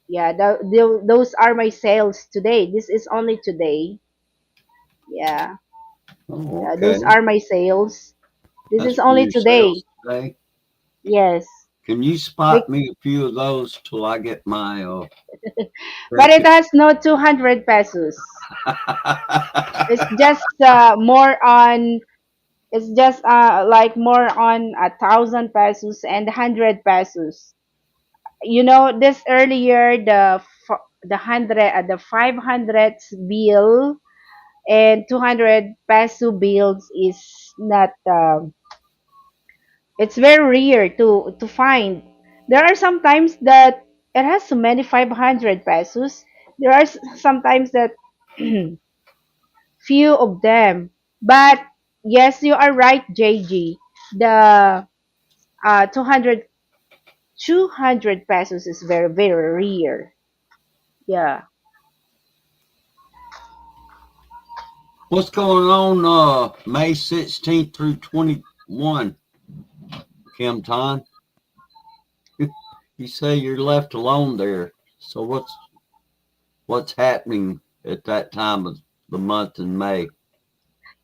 Yeah, those are my sales today. This is only today. Yeah, oh, yeah, okay. those are my sales. This That's is for only your sales today. today. Yes. Can you spot Be- me a few of those till I get my but it second? has no 200 pesos. It's just more on. It's just like more on 1,000 pesos and 100 pesos. You know, this earlier the hundred the 500 bill and 200 peso bills is not. It's very rare to find. There are sometimes that it has so many 500 pesos. There are sometimes that few of them. But yes, you are right, JG. The 200 200 pesos is very very rare. Yeah. What's going on May 16th through 21, Kim Ton? You say you're left alone there. So what's happening at that time of the month in May?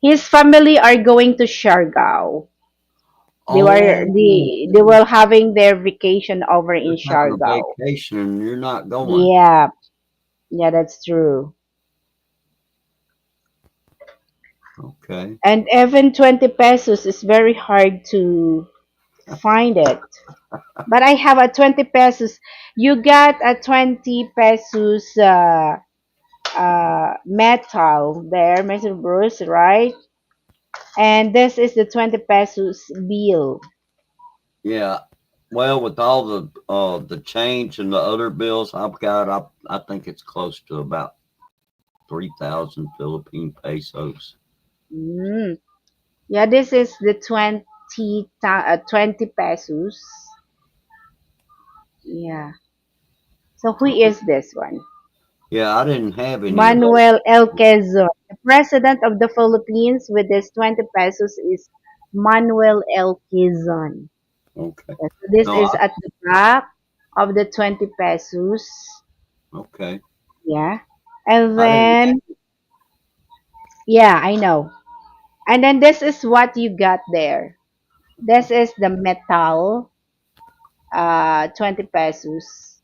His family are going to Siargao. Oh, They were having their vacation over in they're having a Siargao. vacation and you're not going. Yeah, yeah, that's true. Okay. And even 20 pesos is very hard to find it. But I have a 20 pesos. You got a 20 pesos metal there, Mr. Bruce, right? And this is the 20 pesos bill. Yeah. Well, with all the change and the other bills I've got, I think it's close to about 3,000 Philippine pesos. Mm. Yeah, this is the 20 pesos. Yeah. So who Oh, is this one? yeah, I didn't have any of those. Manuel L. Quezon. The president of the Philippines with this 20 pesos is Manuel L. Quezon. Okay. Yes, so this No, is at the back of the 20 pesos. okay. Yeah. And I didn't. then, yeah, I know. And then this is what you got there. This is the metal, 20 pesos.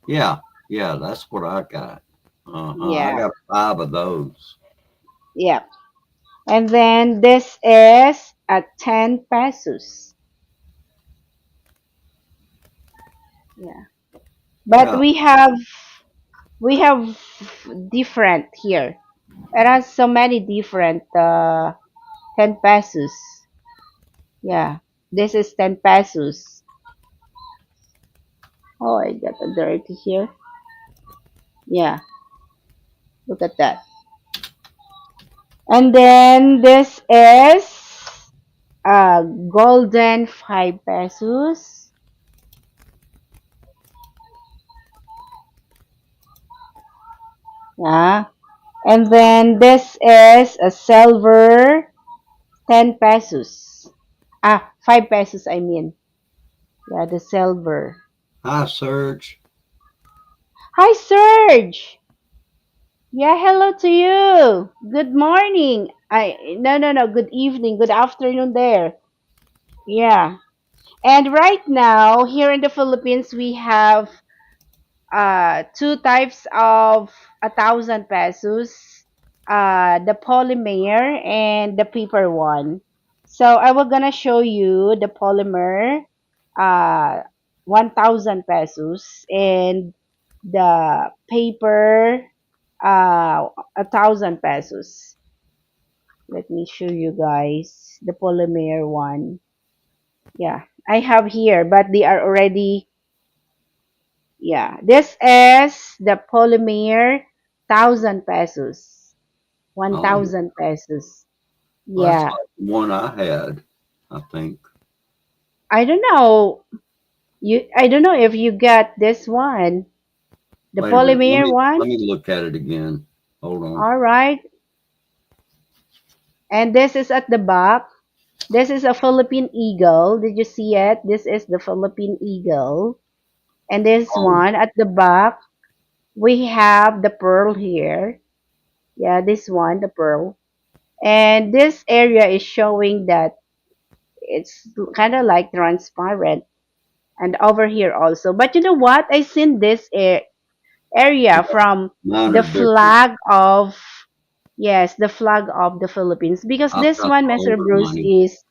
Yeah, yeah, that's what I got. I Yeah. got five of those. Yeah. And then this is at 10 pesos. Yeah. But Yeah. we have different here. It has so many different 10 pesos. Yeah. This is 10 pesos. Oh, I got a dirty here. Yeah. Look at that. And then this is golden 5 pesos. Yeah. And then this is a silver 10 pesos. 5 pesos I mean. Yeah, the silver. Hi, Serge. Hi, Serge. Yeah, hello to you. Good morning. No. Good evening. Good afternoon there. Yeah. And right now, here in the Philippines, we have two types of 1,000 pesos. The polymer and the paper one. So I will gonna show you the polymer, uh, 1,000 pesos, and the paper, 1,000 pesos. Let me show you guys the polymer one. Yeah, I have here, but they are already. Yeah, this is the polymer 1,000 pesos. One Oh, yeah. thousand pesos. Well, that's Yeah. like the one I had, I think. I don't know. I don't know if you got this one. The Wait a minute. Let polymer me one. let me look at it again. Hold on. All right. And this is at the back. This is a Philippine eagle. Did you see it? This is the Philippine eagle. And this Oh, one at the back, we have the pearl here. Yeah, this one, the pearl. And this area is showing that it's kind of like transparent. and over here also. But you know what? I seen this area from Mine the are different. flag of, yes, the flag of the Philippines, because I've this got one, the Mr. older Bruce, money. is,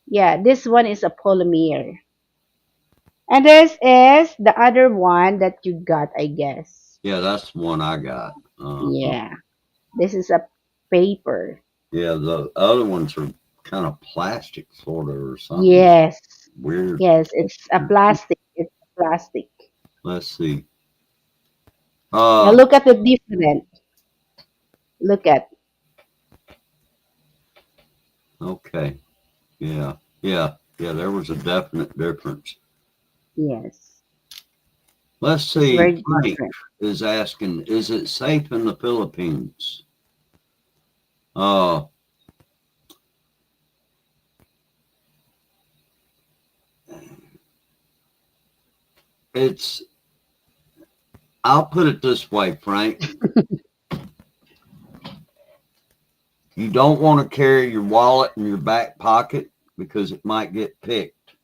yeah, this one is a polymer. And this is the other one that you got, I guess. Yeah, that's the one I got. Yeah, this is a paper. Yeah, the other ones are kind of plastic, sort of, or something Yes, weird. yes, it's a plastic. It's plastic. Let's see. Now Uh, look at the difference. Look at, okay. Yeah, yeah. There was a definite difference. yes, Let's it's see. very Frank different. is asking, is it safe in the Philippines? Uh, it's. I'll put it this way, Frank. You don't want to carry your wallet in your back pocket because it might get picked.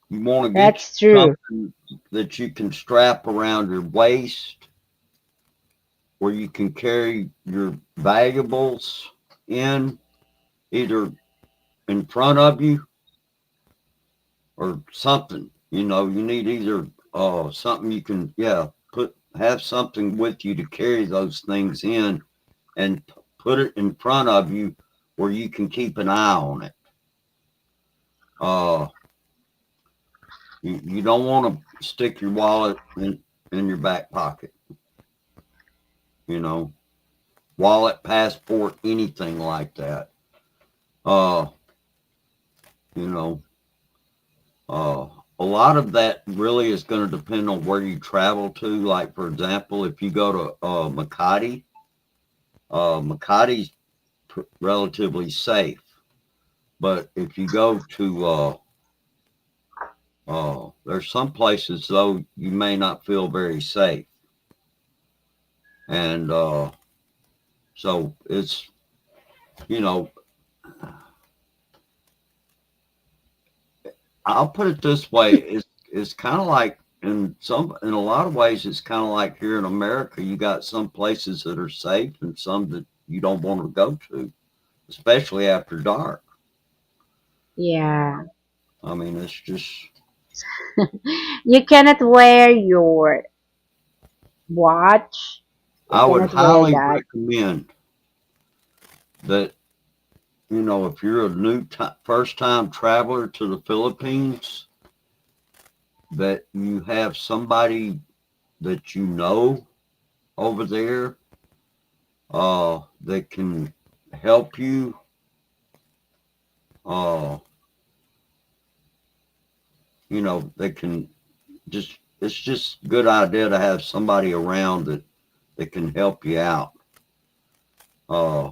You want to get That's true. something that you can strap around your waist where you can carry your valuables in either in front of you or something. You know, you need either something you can put have something with you to carry those things in and put it in front of you where you can keep an eye on it. Uh, you don't want to stick your wallet in your back pocket. You know, wallet, passport, anything like that. Uh, you know, uh, a lot of that really is going to depend on where you travel to. Like, for example, if you go to Makati, Makati's relatively safe. But if you go to, there's some places though you may not feel very safe, and so it's you know, I'll put it this way: it's kind of like in a lot of ways, it's kind of like here in America. You got some places that are safe and some that you don't want to go to, especially after dark. Yeah. I mean, it's just You cannot wear your watch. You I would cannot wear highly that. recommend that if you're a first time traveler to the Philippines, that you have somebody that you know over there that can help you. Uh, they can just, it's just a good idea to have somebody around that can help you out. Uh,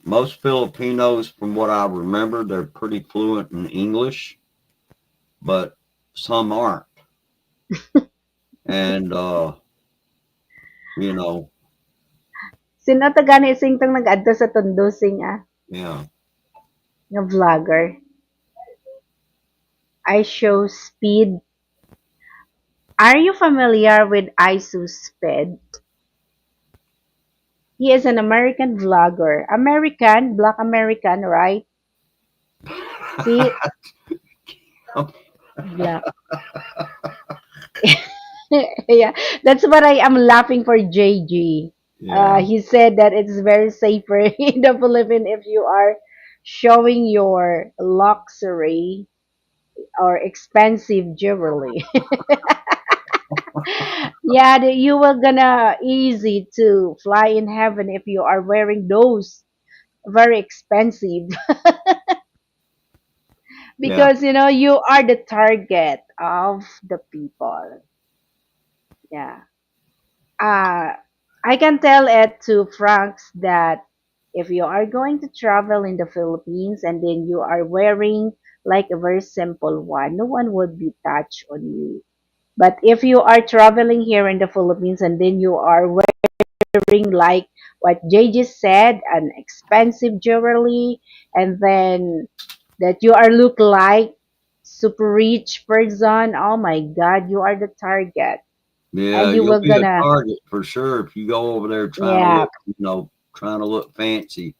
most Filipinos, from what I remember, they're pretty fluent in English, but some aren't. And, you know, Sino to gani sing tong nag-adto sa Tondo sing yeah. nga vlogger. I show speed. Are you familiar with Isu Speed? He is an American vlogger. American, black American, right? See, black. Yeah, that's what I am laughing for JG. Yeah. He said that it's very safer in the Philippines if you are showing your luxury or expensive jewelry. Yeah, you will gonna easy to fly in heaven if you are wearing those very expensive Yeah. because you are the target of the people. Yeah. uh, I can tell it to Franks that if you are going to travel in the Philippines and then you are wearing like a very simple one, no one would be touched on you. But if you are traveling here in the Philippines and then you are wearing like what Jay just said, an expensive jewelry, and then that you are look like super rich person. Oh my God, you are the target, Yeah, and you you'll will be a gonna, target for sure if you go over there yeah, trying to look fancy.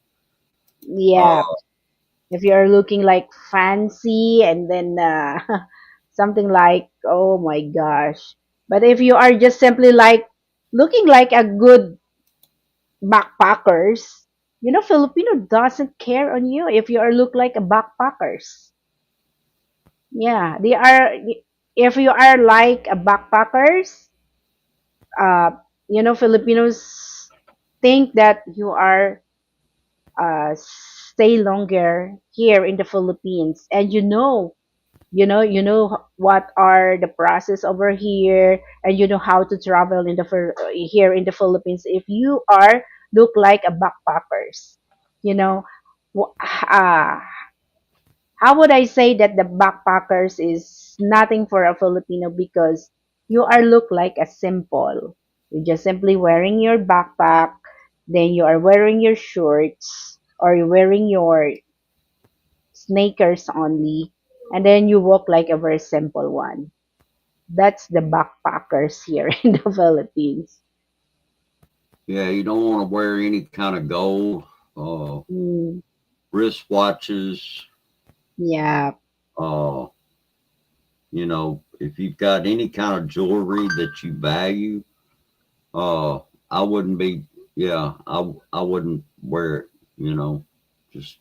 yeah. Uh, If you're looking like fancy and then something like, oh my gosh. But if you are just simply like looking like a good backpackers, Filipino doesn't care on you if you are look like a backpackers. Yeah, they are. If you are like a backpackers, uh, Filipinos think that you are stay longer here in the Philippines, and what are the process over here, and you know how to travel here in the Philippines. If you are look like a backpackers, you know, wh- uh, how would I say that the backpackers is nothing for a Filipino because you are look like a simple. You're just simply wearing your backpack, then you are wearing your shorts or you're wearing your sneakers only, and then you walk like a very simple one. That's the backpackers here in the Philippines. yeah, you don't want to wear any kind of gold, uh, Mm, wristwatches. yeah, Uh, if you've got any kind of jewelry that you value, uh, I wouldn't be. Yeah, I wouldn't wear it. You know, just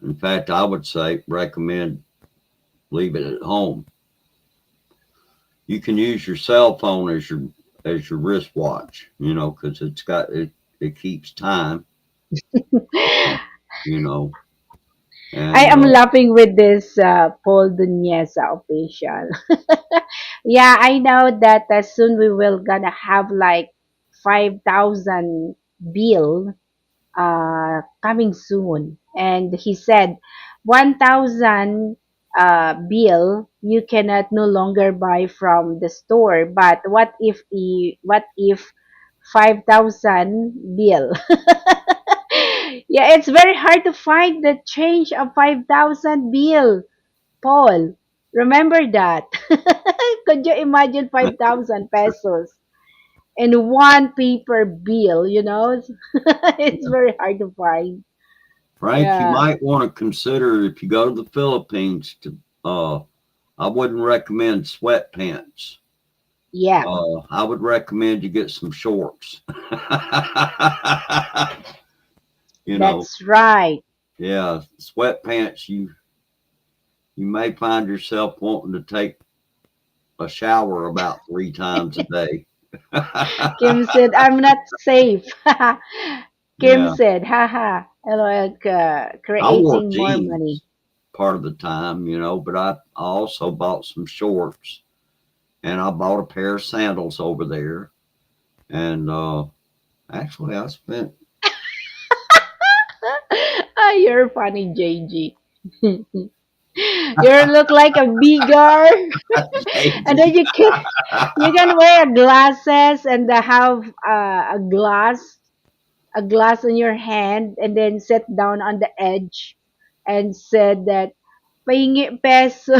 in fact, I would say recommend leave it at home. You can use your cell phone as your wristwatch. Because it keeps time. Uh, you know, I and am laughing with this Paul Dunyesa official. Yeah, I know that soon we will gonna have like 5,000 bill coming soon. And he said 1,000 bill you cannot no longer buy from the store. But what if 5,000 bill? Yeah, it's very hard to find the change of 5,000 bill, Paul. Remember that. Could you imagine 5,000 pesos in one paper bill, it's very hard to find. Frank, you Yeah. might want to consider if you go to the Philippines to. I wouldn't recommend sweatpants. Yeah. I would recommend you get some shorts. you know, That's right. yeah, sweatpants. You may find yourself wanting to take a shower about 3 times a day. Kim said, I'm not safe. Kim yeah, said, haha, like I wore creating more money. jeans part of the time, but I also bought some shorts and I bought a pair of sandals over there. And actually, I spent. Ah, you're funny, JG. You look like a bigger, and then you can wear glasses and have a glass on your hand, and then sit down on the edge and said that pahingi peso.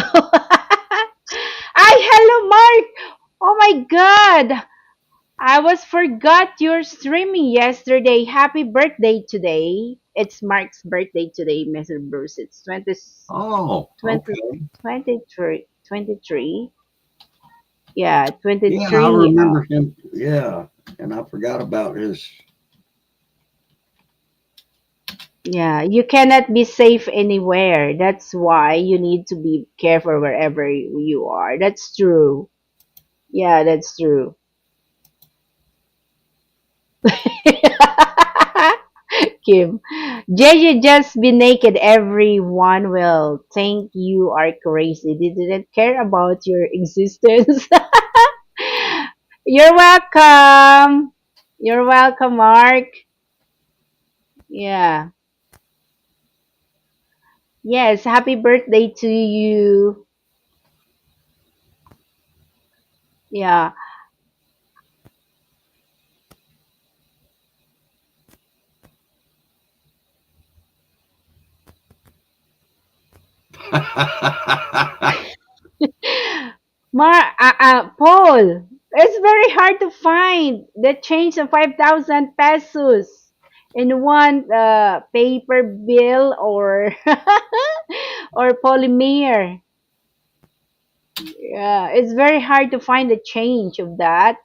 Ay, hello, Mark. Oh my God. I was forgot you're streaming yesterday. Happy birthday today. It's Mark's birthday today, Mr. Bruce. It's 20, Oh, 20 okay. 23 23. Yeah, Yeah, I 23. remember him. Yeah, and I forgot about his. Yeah, you cannot be safe anywhere. That's why you need to be careful wherever you are. That's true. Yeah, that's true. Kim. JJ, just be naked. Everyone will think you are crazy. They didn't care about your existence. You're welcome. You're welcome, Mark. Yeah. Yes, happy birthday to you. Yeah. Paul, it's very hard to find the change of 5,000 pesos in one paper bill or or polymer. Yeah, it's very hard to find the change of that.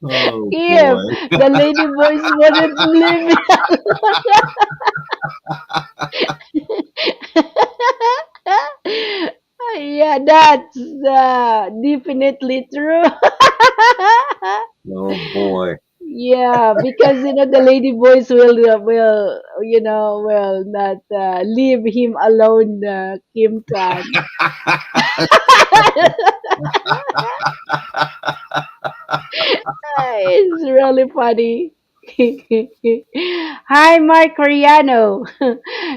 Oh If boy. the lady boys wouldn't leave me yeah, that's definitely true. Oh boy. Yeah, because the lady boys will will not leave him alone, Kim Tan. It's really funny. Hi, Mark Coriano.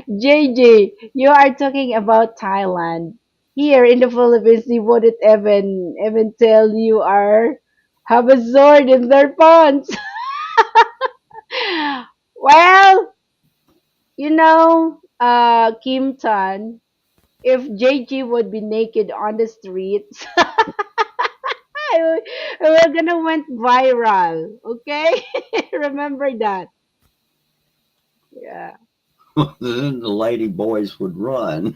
JJ, you are talking about Thailand. Here in the Philippines, they wouldn't even tell you are have a sword in their pants. Well, Kim Tan, if JG would be naked on the streets, we're gonna went viral. Okay, remember that. Yeah. Then the lady boys would run.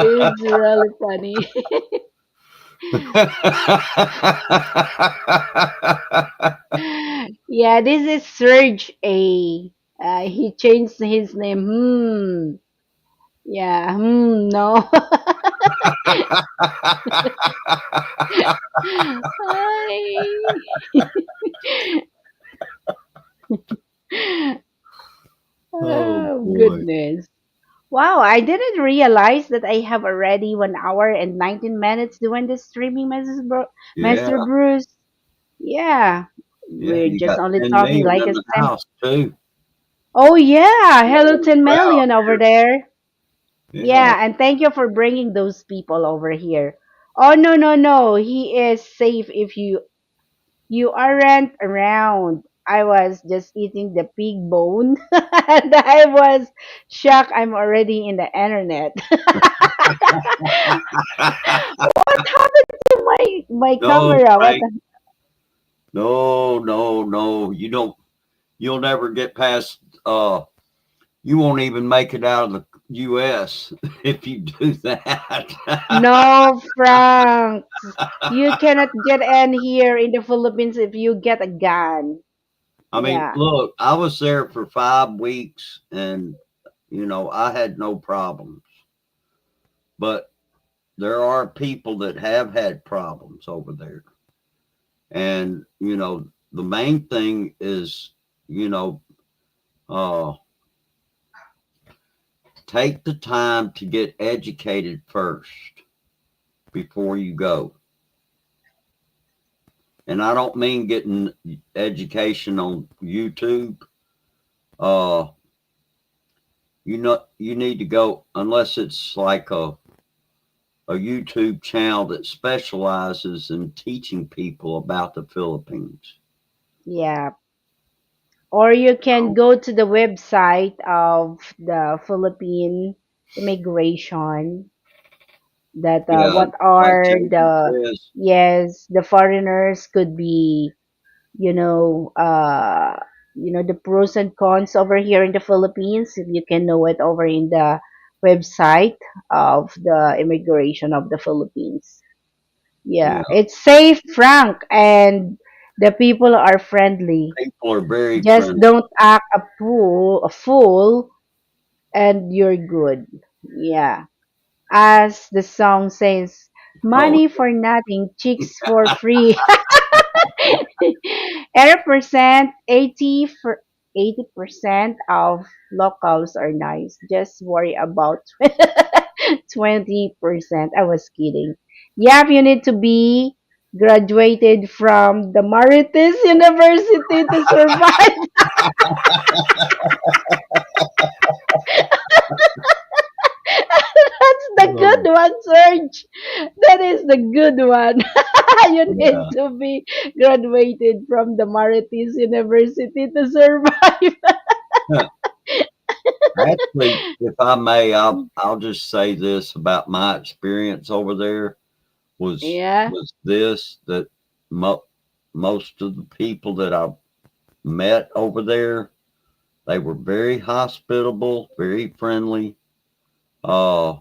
It's really funny. Yeah, this is Serge A. He changed his name. Yeah. No. Ay. Oh Oh, boy. goodness. Wow, I didn't realize that I have already 1 hour and 19 minutes doing this streaming, Yeah, Master Bruce. Yeah, yeah. we're You just got only 10 talking million like in a the sim. house too. Oh yeah, hello Whole 10 crowd million over here. there. Yeah. Yeah, and thank you for bringing those people over here. Oh no, no, no. He is safe if you aren't around. I was just eating the pig bone and I was shocked I'm already in the internet. What happened to my No, camera? What Frank. No, no, no. You'll never get past you won't even make it out of the US if you do that. No, Frank. You cannot get in here in the Philippines if you get a gun. I mean, Yeah. look, I was there for 5 weeks and I had no problems. But there are people that have had problems over there. And, the main thing is, you know, uh, take the time to get educated first before you go. And I don't mean getting education on YouTube. Uh, you need to go unless it's like a YouTube channel that specializes in teaching people about the Philippines. Yeah. Or you can go to the website of the Philippine immigration that Yeah, what like are JP the says. yes, the foreigners could be, the pros and cons over here in the Philippines if you can know it over in the website of the immigration of the Philippines. Yeah, Yeah, it's safe, frank, and the people are friendly. people are very Just friendly. don't act a fool, and you're good. Yeah. As the song says, Oh, money for nothing, chicks for free. 80% of locals are nice. Just worry about 20%. I was kidding. Yeah, you need to be graduated from the Marites University to survive. That's the good Oh, one, Serge. That is the good one. You need yeah. to be graduated from the Marites University to survive. Actually, if I may, I'll just say this about my experience over there Yeah. was this that mo- most of the people that I met over there, they were very hospitable, very friendly. Uh,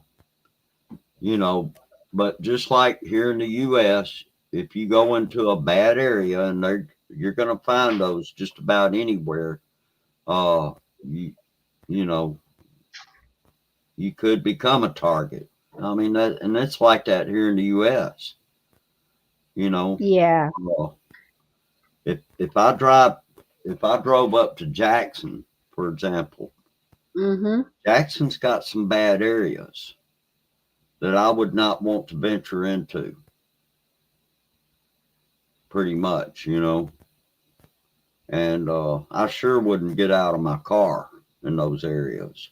you know, but just like here in the U.S., if you go into a bad area, and you're going to find those just about anywhere, uh, you you know, you could become a target. I mean that, and it's like that here in the U.S. You know, Yeah. uh, if I drove up to Jackson, for example, Mm-hmm. Jackson's got some bad areas that I would not want to venture into. Pretty much, and I sure wouldn't get out of my car in those areas.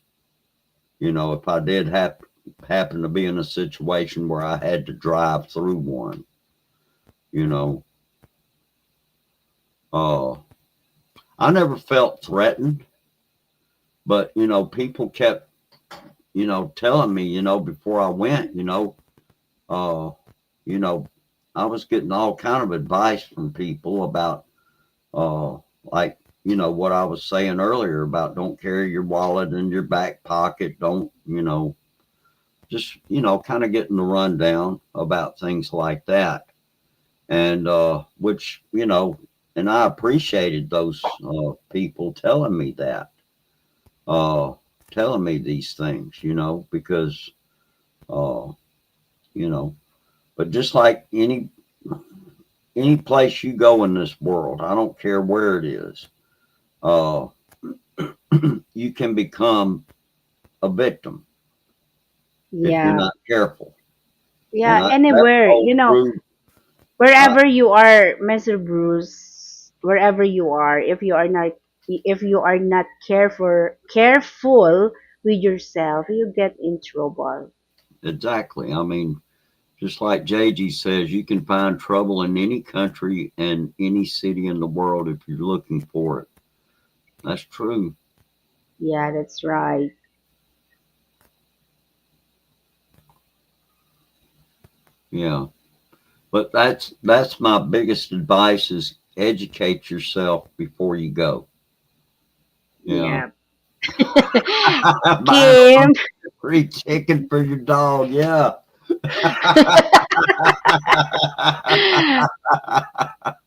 If I did happen to be in a situation where I had to drive through one, you know, uh, I never felt threatened, but people kept telling me before I went, uh, you know, I was getting all kind of advice from people about like what I was saying earlier about don't carry your wallet in your back pocket, don't just kind of getting the rundown about things like that, and which and I appreciated those people telling me that, uh, telling me these things, because uh, you know, but just like any place you go in this world, I don't care where it is, uh, you can become a victim if you're Yeah. not careful, and Yeah. that Anywhere, holds true. I, wherever you are, Mr. Bruce, wherever you are, if you are not careful with yourself, you get in trouble. exactly. I mean, just like JG says, you can find trouble in any country and any city in the world if you're looking for it. That's true. Yeah, that's right. Yeah. But that's my biggest advice is educate yourself before you go. Yeah. Yeah. Buying a Kim, free chicken for your dog. Yeah.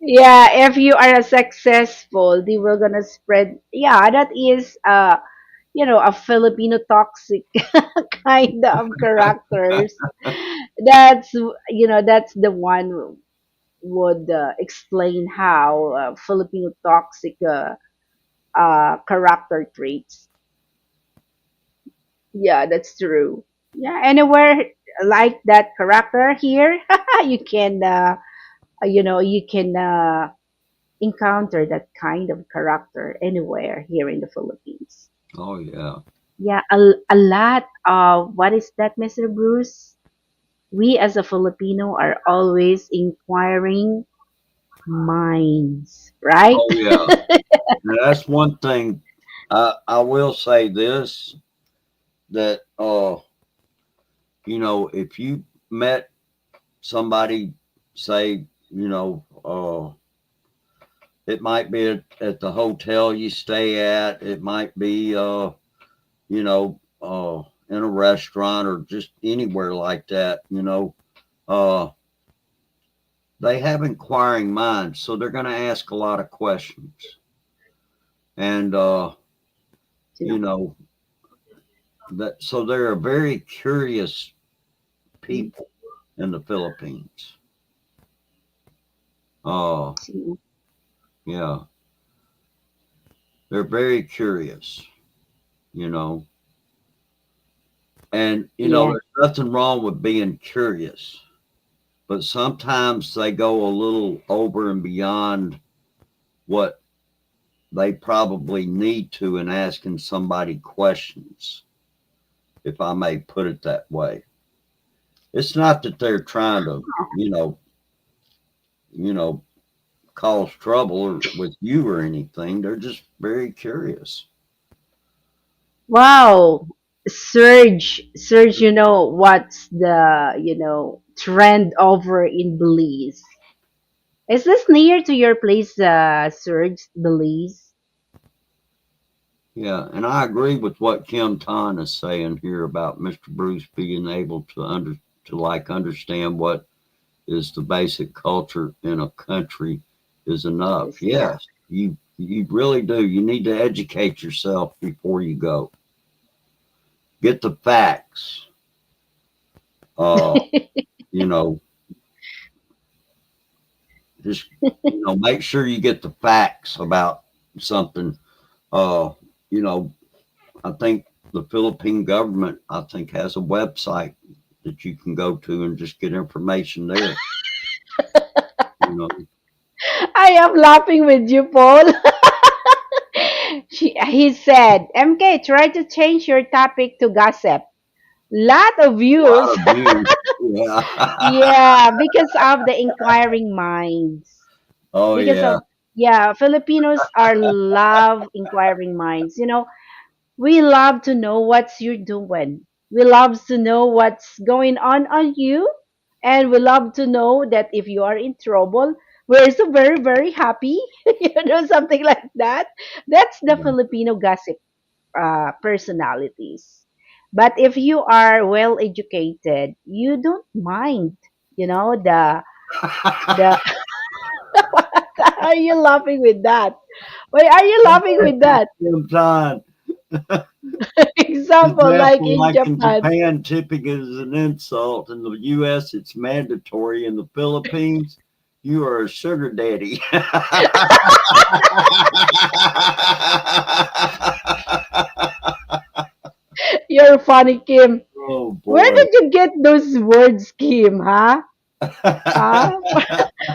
yeah, if you are a successful, they will gonna spread. Yeah, that is a Filipino toxic kind of characters. That's the one would explain how Filipino toxic character traits. Yeah, that's true. Yeah, anywhere like that character here, you can encounter that kind of character anywhere here in the Philippines. Oh yeah. Yeah, a lot of what is that, Mr. Bruce? We as a Filipino are always inquiring minds, right? Oh yeah. Now, that's one thing. I will say this, that if you met somebody, say, it might be at the hotel you stay at, it might be in a restaurant or just anywhere like that, uh they have inquiring minds, so they're going to ask a lot of questions, and you know that so they're a very curious people in the Philippines. uh yeah, they're very curious, you know and Yeah, there's nothing wrong with being curious, but sometimes they go a little over and beyond what they probably need to in asking somebody questions, if I may put it that way. It's not that they're trying to, you know, you know, cause trouble with you or anything. They're just very curious. Wow, Surge, what's the, trend over in Belize? Is this near to your place, Surge, Belize? Yeah, and I agree with what Kim Ton is saying here about Mr. Bruce being able to like understand what is the basic culture in a country is enough. Yes, yeah. Yes, you really do. You need to educate yourself before you go. Get the facts. Uh, you know, just make sure you get the facts about something. Uh, you know, I think the Philippine government, I think, has a website that you can go to and just get information there. You know, I am laughing with you, Paul. He said, MK, try to change your topic to gossip. Lot of a views. lot of views. Yeah. Yeah, because of the inquiring minds. Oh Because yeah. of, yeah, Filipinos are love inquiring minds. We love to know what's you're doing. We love to know what's going on you. And we love to know that if you are in trouble, we're so very, very happy. Something like that. That's the Filipino gossip personalities. But if you are well educated, you don't mind, the why are you laughing with that? Why are you laughing with that? Sometimes, Example, like example, in like in Japan. Japan, tipping is an insult. In the U.S., it's mandatory. In the Philippines, you are a sugar daddy. You're funny, Kim. Oh Where boy. did you get those words, Kim? Huh? Huh?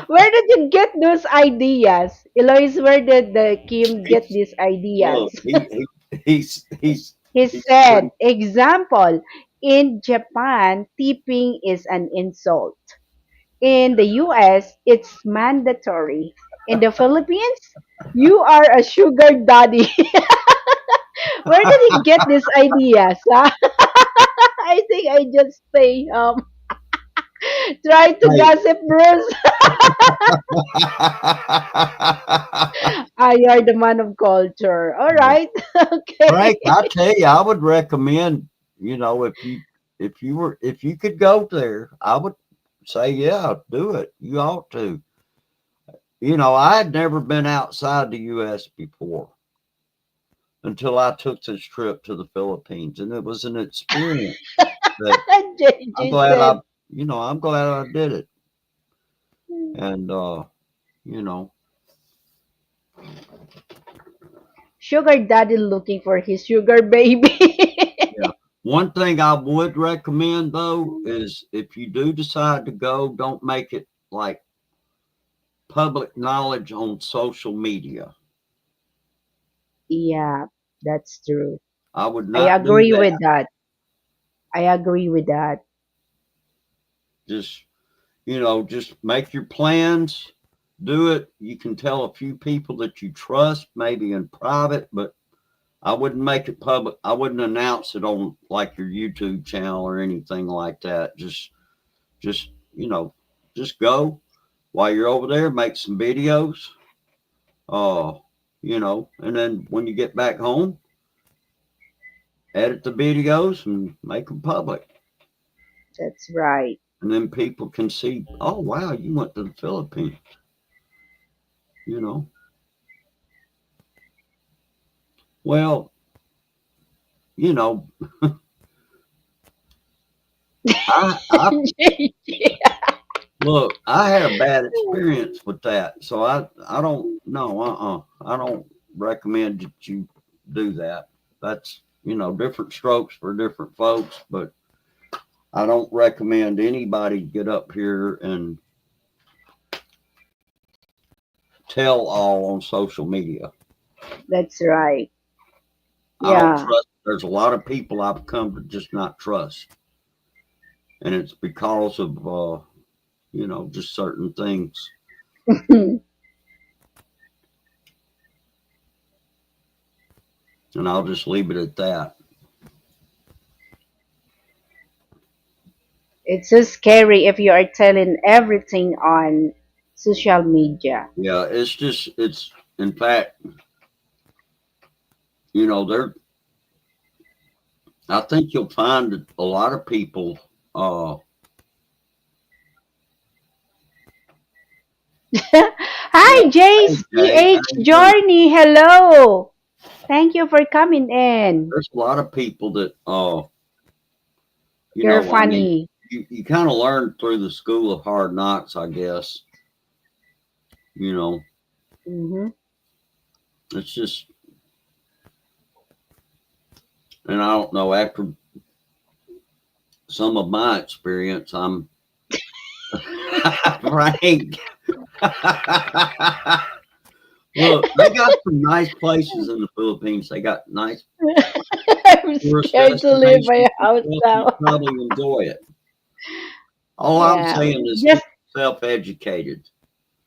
Where did you get those ideas? Eloise, where did the Kim get He's, these ideas? look, He he's pretty. said, example, in Japan, tipping is an insult. In the US, it's mandatory. In the Philippines, you are a sugar daddy. Where did he get these ideas? Huh? I think I just say, try to Hey, gossip, Bruce. You are the man of culture. All right. Frank, Okay. I tell you, I would recommend, if you could go there, I would say, yeah, do it. You ought to. I had never been outside the U.S. before until I took this trip to the Philippines, and it was an experience that I'm JJ glad said, I'm glad I did it. And you know, sugar daddy looking for his sugar baby. yeah. One thing I would recommend though is if you do decide to go, don't make it like public knowledge on social media. Yeah, that's true. I would I not do agree with that. that. I agree with that. Just, just make your plans, do it. You can tell a few people that you trust, maybe in private, but I wouldn't make it public. I wouldn't announce it on like your YouTube channel or anything like that. Just, just go while you're over there, make some videos. Uh, and then when you get back home, edit the videos and make them public. That's right. And then people can see, oh wow, you went to the Philippines. You know. Well, you know, I look, I had a bad experience with that, so I don't know. I don't recommend that you do that. That's different strokes for different folks, but I don't recommend anybody get up here and tell all on social media. That's right. I don't Yeah. trust. There's a lot of people I've come to just not trust, and it's because of just certain things. And I'll just leave it at that. It's so scary if you are telling everything on social media. Yeah, it's in fact, there. I think you'll find that a lot of people. Uh, yeah, Hi, hey Jace Jay, how PH you doing? Journey. Hello. Thank you for coming in. There's a lot of people that You're I mean, funny. you kind of learn through the school of hard knocks, I guess. You know, Hmm. it's just, and I don't know. After some of my experience, I'm Frank. Look, they got some nice places in the Philippines. They got nice I'm tourist scared to leave my destinations and house stuff. You now. probably enjoy it. All I'm Yeah. saying is get Just self-educated.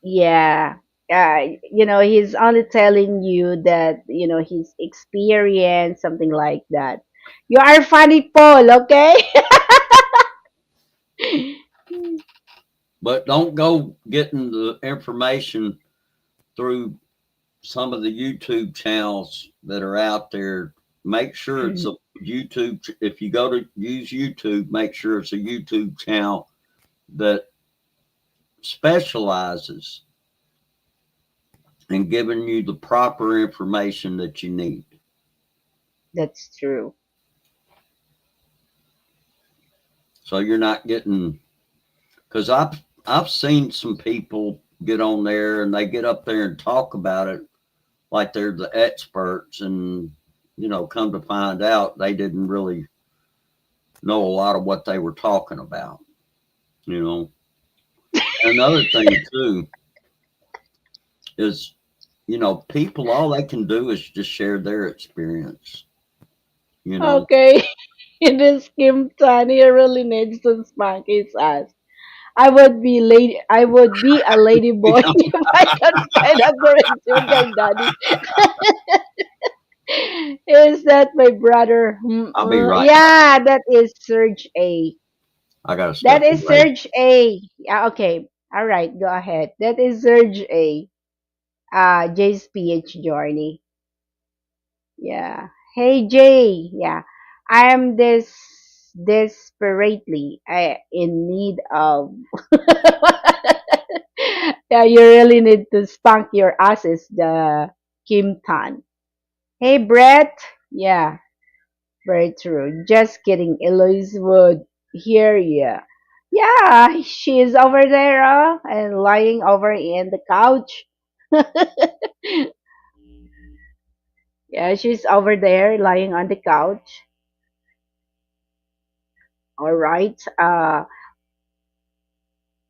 yeah. He's only telling you that, his experience, something like that. You are funny, Paul, okay? But don't go getting the information through some of the YouTube channels that are out there. Make sure it's a YouTube. If you go to use YouTube, make sure it's a YouTube channel that specializes in giving you the proper information that you need. That's true. So you're not getting, because I've seen some people get on there and they get up there and talk about it like they're the experts, and come to find out they didn't really know a lot of what they were talking about. You know, another thing too is people, all they can do is just share their experience. You know, Okay. In this Kim Tan, he really needs to spank his ass. I would be a lady boy if I could find a great sugar daddy. Is that my brother? I'll be right back. Yeah, that is Serge A. I gotta That step is away. Serge A. Yeah, okay. All right, go ahead. That is Serge A. Jay's PH Journey. Yeah. Hey Jay. Yeah. I am desperately in need of yeah, you really need to spunk your asses, the Kim Tan. Hey Brett. Yeah, very true. Just kidding. Eloise would hear you. Yeah, she's over there and lying over in the couch. Yeah, she's over there lying on the couch. All right.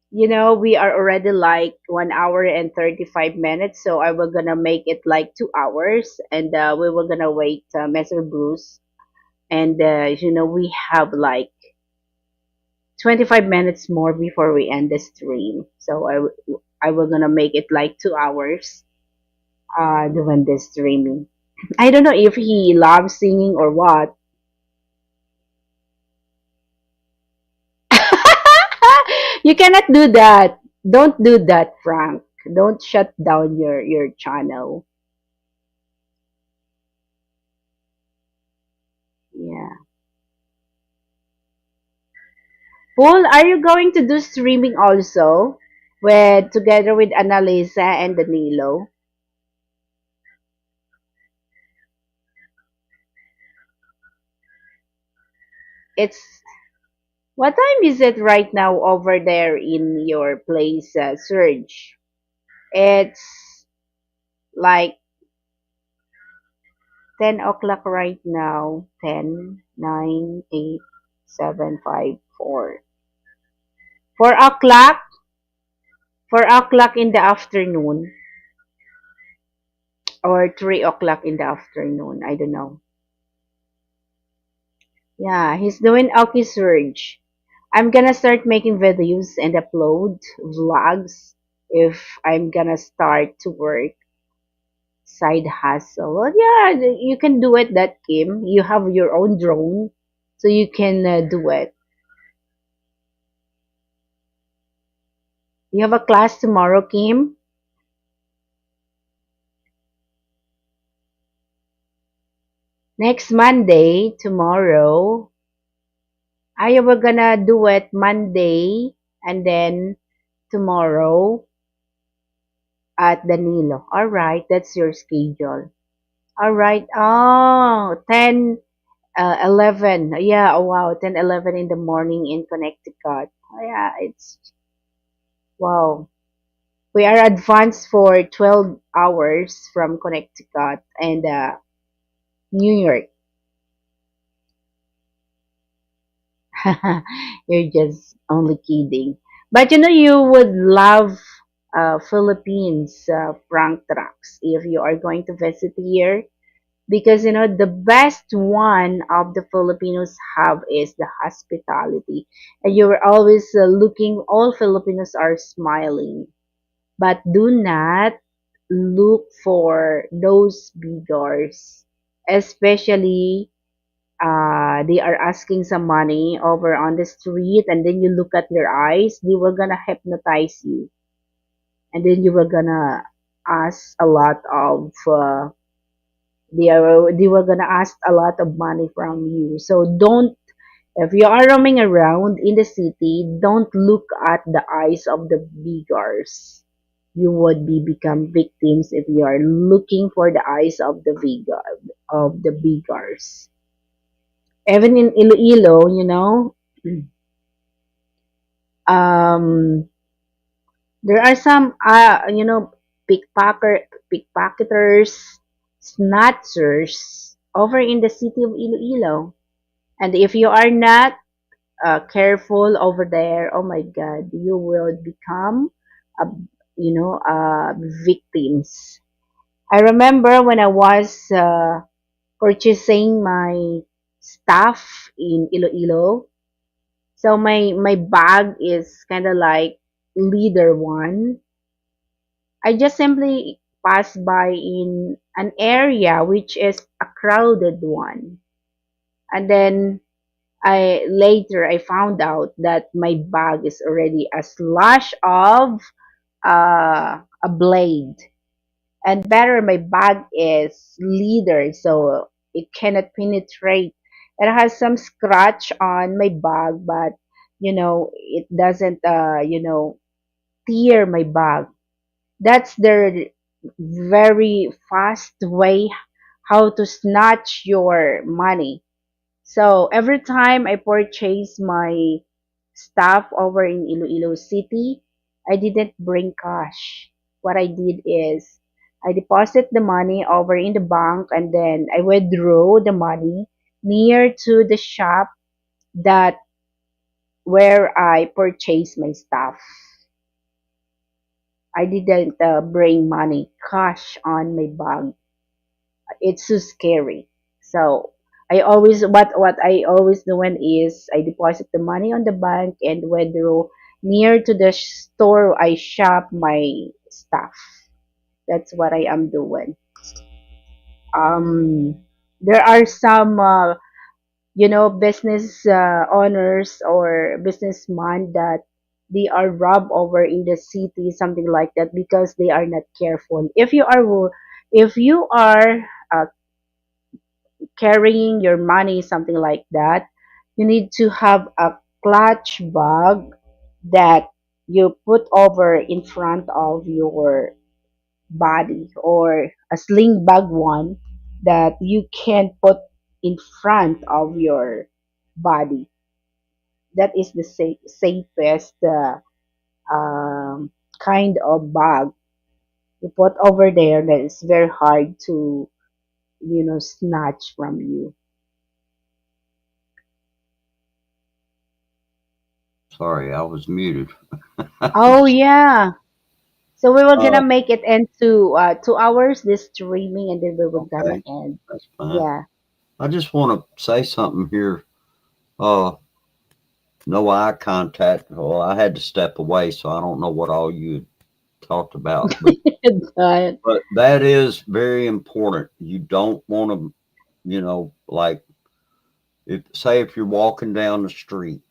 We are already like 1 hour and 35 minutes, so I was gonna make it like 2 hours, and we were gonna wait, Mr. Bruce, and we have like 25 minutes more before we end the stream. So I was gonna make it like 2 hours, doing this streaming. I don't know if he loves singing or what. You cannot do that. Don't do that, Frank. Don't shut down your channel. Yeah. Paul, are you going to do streaming also with together with Annalisa and Danilo? It's what time is it right now over there in your place, Serge? It's like 10 o'clock right now. 10, 9, 8. 7:54. 4 o'clock, 4 o'clock in the afternoon, or 3 o'clock in the afternoon. I don't know. Yeah, he's doing Aki Surge. I'm gonna start making videos and upload vlogs if I'm gonna start to work side hustle. Well, yeah, you can do it, that Kim. You have your own drone, so you can do it. You have a class tomorrow, Kim? Next Monday, tomorrow. I were gonna do it Monday and then tomorrow at Danilo. All right, that's your schedule. All right. Oh, 10, 11. Yeah, oh, wow, 10, 11 in the morning in Connecticut. Oh, yeah, it's wow. We are advanced for 12 hours from Connecticut and New York. You're just only kidding. But you know, you would love Philippines prank trucks if you are going to visit here. Because you know, the best one of the Filipinos have is the hospitality. And you're always looking, all Filipinos are smiling. But do not look for those beggars, especially they are asking some money over on the street, and then you look at their eyes, they were gonna hypnotize you, and then you were gonna ask a lot of they were gonna ask a lot of money from you. So don't, if you are roaming around in the city, don't look at the eyes of the beggars. You would be become victims if you are looking for the eyes of the beggars. Even in Iloilo, you know, um, there are some, you know, pickpocketers, snatchers over in the city of Iloilo. And if you are not careful over there, oh my God, you will become, a, you know, victims. I remember when I was purchasing my stuff in Iloilo. So my bag is kind of like leader one. I just simply pass by in an area which is a crowded one. And then I found out that my bag is already a slash of a blade. And better, my bag is leather, so it cannot penetrate. It has some scratch on my bag, but you know, it doesn't you know, tear my bag. That's the very fast way how to snatch your money. So every time I purchase my stuff over in Iloilo City, I didn't bring cash. What I did is I deposit the money over in the bank, and then I withdraw the money near to the shop that where I purchased my stuff. I didn't bring money cash on my bag. It's so scary. So I always, what I always doing is I deposit the money on the bank and withdraw near to the store I shop my stuff. That's what I am doing. Um, there are some you know, business owners or businessmen that they are robbed over in the city, something like that, because they are not careful. If you are uh, carrying your money, something like that, you need to have a clutch bag that you put over in front of your body, or a sling bag one that you can put in front of your body. That is the safest kind of bag you put over there that is very hard to, you know, snatch from you. Sorry, I was muted. Oh yeah. So we were uh, gonna make it into 2 hours this streaming, and then we were gonna okay, end. that's fine. Yeah. I just want to say something here. Uh, no eye contact. Well, I had to step away, so I don't know what all you talked about, But but that is very important. You don't want to, like if you're walking down the street,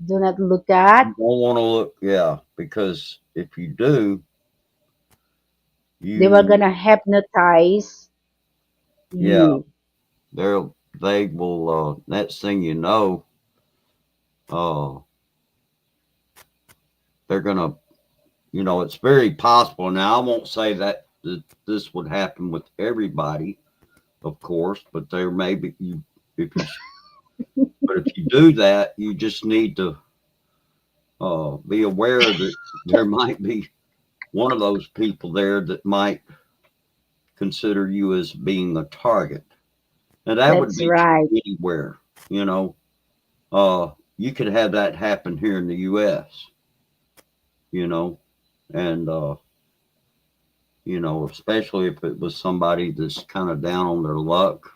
do not look at. you don't want to look. Yeah, because if you do, They were you gonna hypnotize yeah, you. they will. Next thing you know, uh, they're gonna. It's very possible. Now, I won't say that this would happen with everybody, of course, but there may be you if you but if you do that, you just need to be aware that there might be one of those people there that might consider you as being a target. And that would That's be right. anywhere, you know. You could have that happen here in the U.S., you know, and, especially if it was somebody that's kind of down on their luck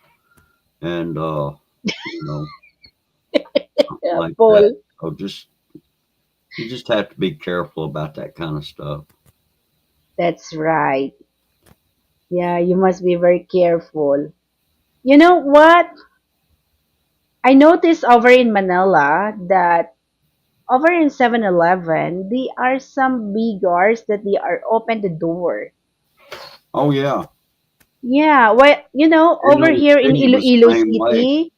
and, you know, Yeah, like that. Paul. So you just have to be careful about that kind of stuff. That's right. Yeah, you must be very careful. You know what? I noticed over in Manila that over in 7-Eleven, there are some beggars that they are open the door. Oh, yeah. Yeah, well, over Inland here in City was the Iloilo same way. City,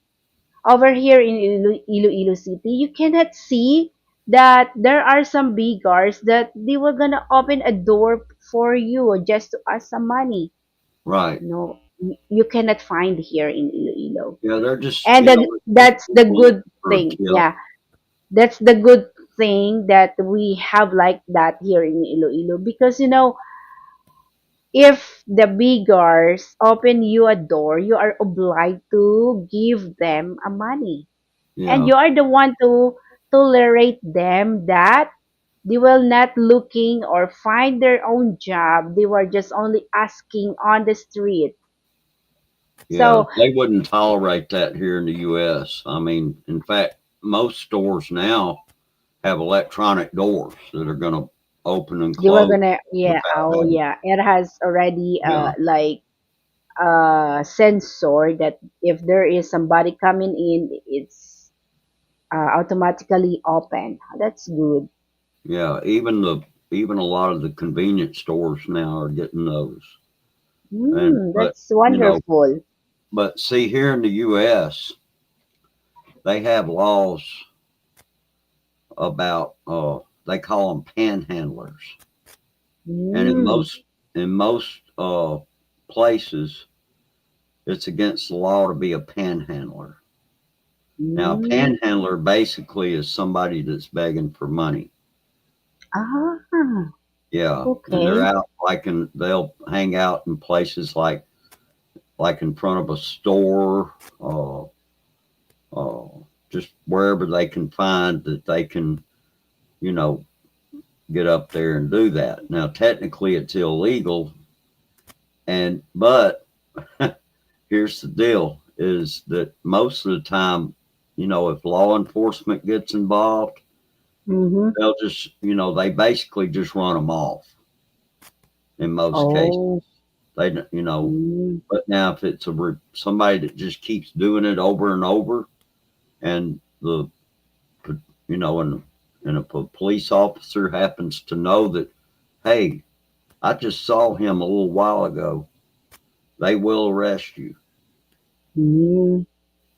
over here in Iloilo City, you cannot see that there are some beggars that they were gonna open a door for you just to ask some money. Right. No, you cannot find here in Iloilo. Yeah, they're just, And it's just that's the people looking good for a thing. tip. Yeah, that's the good thing that we have like that here in Iloilo because if the beggars open you a door, you are obliged to give them a money. And Yeah. you are the one to tolerate them that they will not looking or find their own job. They were just only asking on the street. Yeah. So They wouldn't tolerate that here in the U.S. I mean, in fact, most stores now have electronic doors that are going to open and they were close gonna, yeah, without oh having. yeah, it has already Yeah. like sensor that if there is somebody coming in, it's automatically open. That's good. Yeah. Even a lot of the convenience stores now are getting those. And, That's wonderful. but see, here in the U.S., they have laws about, they call them panhandlers. And Mm, in most places, it's against the law to be a panhandler. Now, a mm, panhandler basically is somebody that's begging for money. ah, Yeah, and they're okay. out they'll hang out in places like in front of a store, uh, uh, just wherever they can find that they can, you know, get up there and do that. Now, technically, it's illegal, but here's the deal: is that most of the time, if law enforcement gets involved, Mm-hmm. they'll just, they basically just run them off in most cases. Oh, They, don't- you know, mm, but now if it's somebody that just keeps doing it over and over, and and if a police officer happens to know that, hey, I just saw him a little while ago, they will arrest you. mm.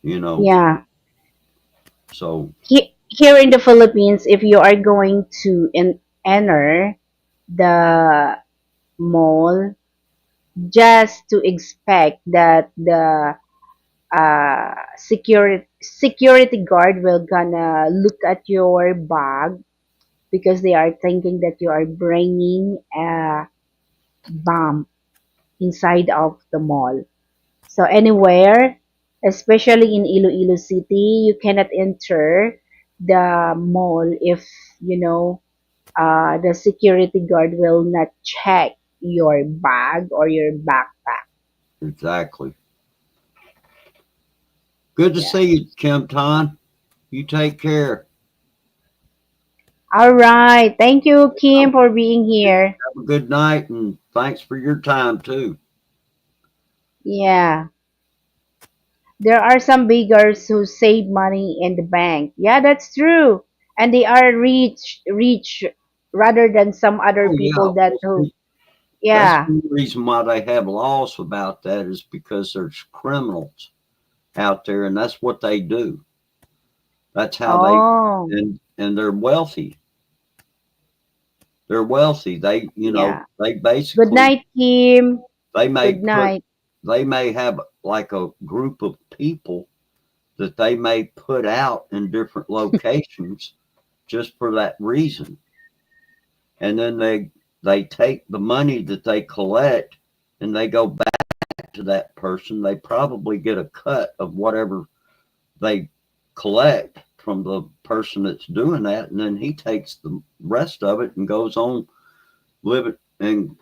You know, Yeah. so Here in the Philippines, if you are going to enter the mall, just to expect that the security guard will gonna look at your bag because they are thinking that you are bringing a bomb inside of the mall. So anywhere, especially in Iloilo City, you cannot enter the mall if you know the security guard will not check your bag or your backpack. Exactly. Good to Yeah. see you, Kim Ton. You take care. All right. Thank you, Kim, for being here. Have a good night and thanks for your time too. Yeah. There are some beggars who save money in the bank. Yeah, that's true. And they are rich rather than some other Oh people yeah. that Well, who, see, that's yeah. the reason why they have laws about that is because there's criminals out there and that's what they do. That's how they Oh, and they're wealthy. They're wealthy. They yeah. they Good basically night, Kim. they may Good put night. they may have like a group of people that they may put out in different locations just for that reason. And then they take the money that they collect and they go back to that person. They probably get a cut of whatever they collect from the person that's doing that, and then he takes the rest of it and goes on living and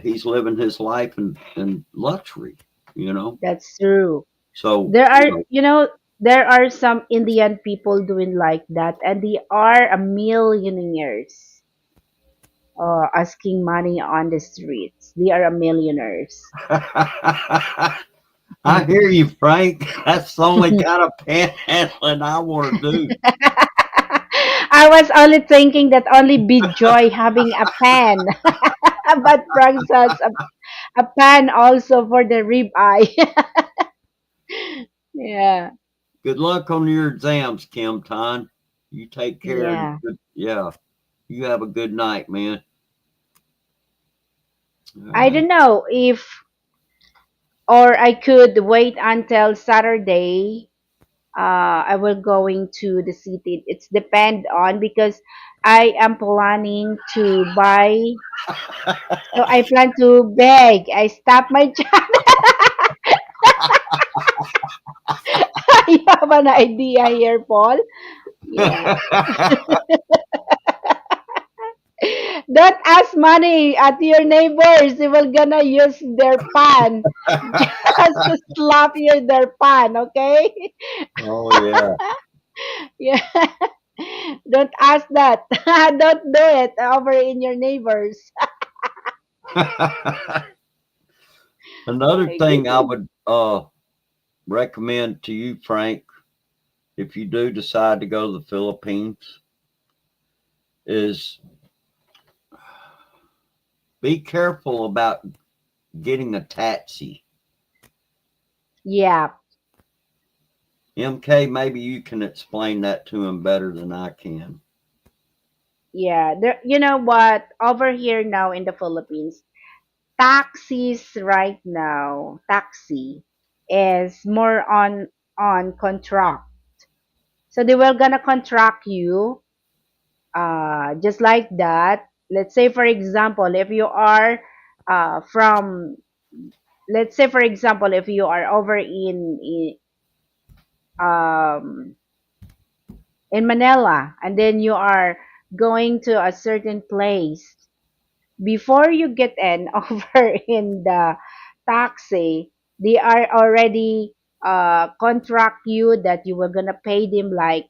he's living his life in luxury, you know. That's true. So There are, there are some Indian people doing like that, and they are a millionaires. Asking money on the streets. They are a millionaires. I hear you, Frank. That's the only kind of panhandling I want to do. I was only thinking that only Big Joy having a pan, but Frank has a pan also for the rib eye. Yeah, Good luck on your exams, Kim Ton. You take care and yeah. yeah, you have a good night, man. All I right. don't know if, or I could wait until Saturday. I will going to the city. It's depend on because I am planning to buy. So I plan to beg. I stop my job. You have an idea here, Paul? Yeah. Don't ask money at your neighbors. They will gonna use their pan just to slap you their pan, okay? Oh yeah. Yeah. Don't ask that. Don't do it over in your neighbors. Another My thing I goodness. would recommend to you, Frank, if you do decide to go to the Philippines, is be careful about getting a taxi. Yeah. MK, maybe you can explain that to him better than I can. Yeah. There, you know what? Over here now in the Philippines, taxis right now, taxi is more on contract. So they were gonna contract you just like that. Let's say for example, if you are from let's say for example if you are over um in Manila and then you are going to a certain place before you get in over in the taxi, they are already contract you that you were gonna pay them like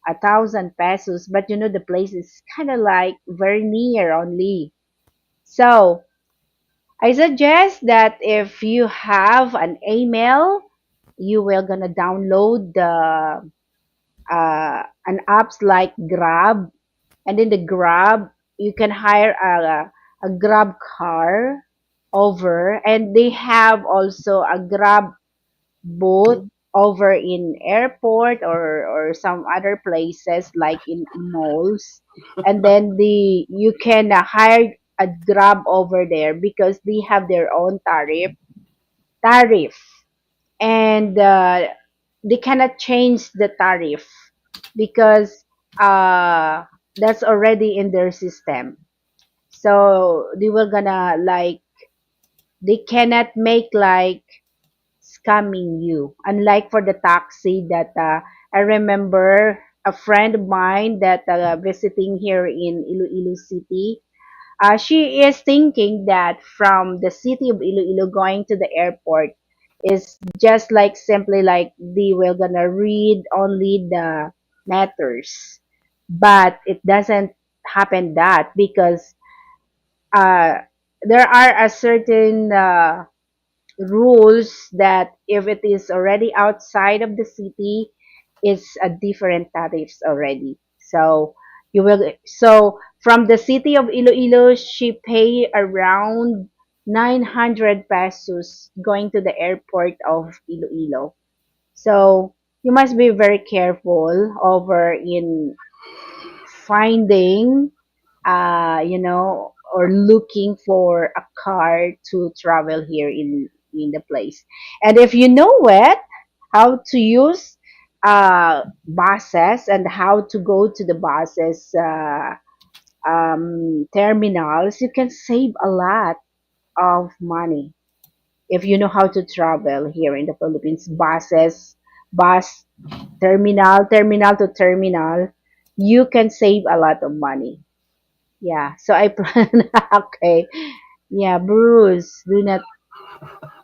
1,000 pesos, but you know the place is kind of like very near only. So I suggest that if you have an email, you will gonna download the an apps like Grab, and then the Grab you can hire a Grab car over, and they have also a Grab booth over in airport or some other places like in malls, and then you can hire a Grab over there because they have their own tariff, and they cannot change the tariff because uh that's already in their system. So they were gonna like they cannot make like scamming you, unlike for the taxi that I remember a friend of mine that visiting here in Iloilo City. She is thinking that from the city of Iloilo going to the airport is just like simply like they will gonna read only the letters, but it doesn't happen that because uh, there are a certain rules that if it is already outside of the city, it's a different tariffs already. So you will so from the city of Iloilo, she pay around 900 pesos going to the airport of Iloilo. So you must be very careful over in finding or looking for a car to travel here in the place. And if you know it, how to use buses and how to go to the buses terminals, you can save a lot of money if you know how to travel here in the Philippines. Bus terminal to terminal, you can save a lot of money. Yeah, so I plan. Okay. Yeah, Bruce,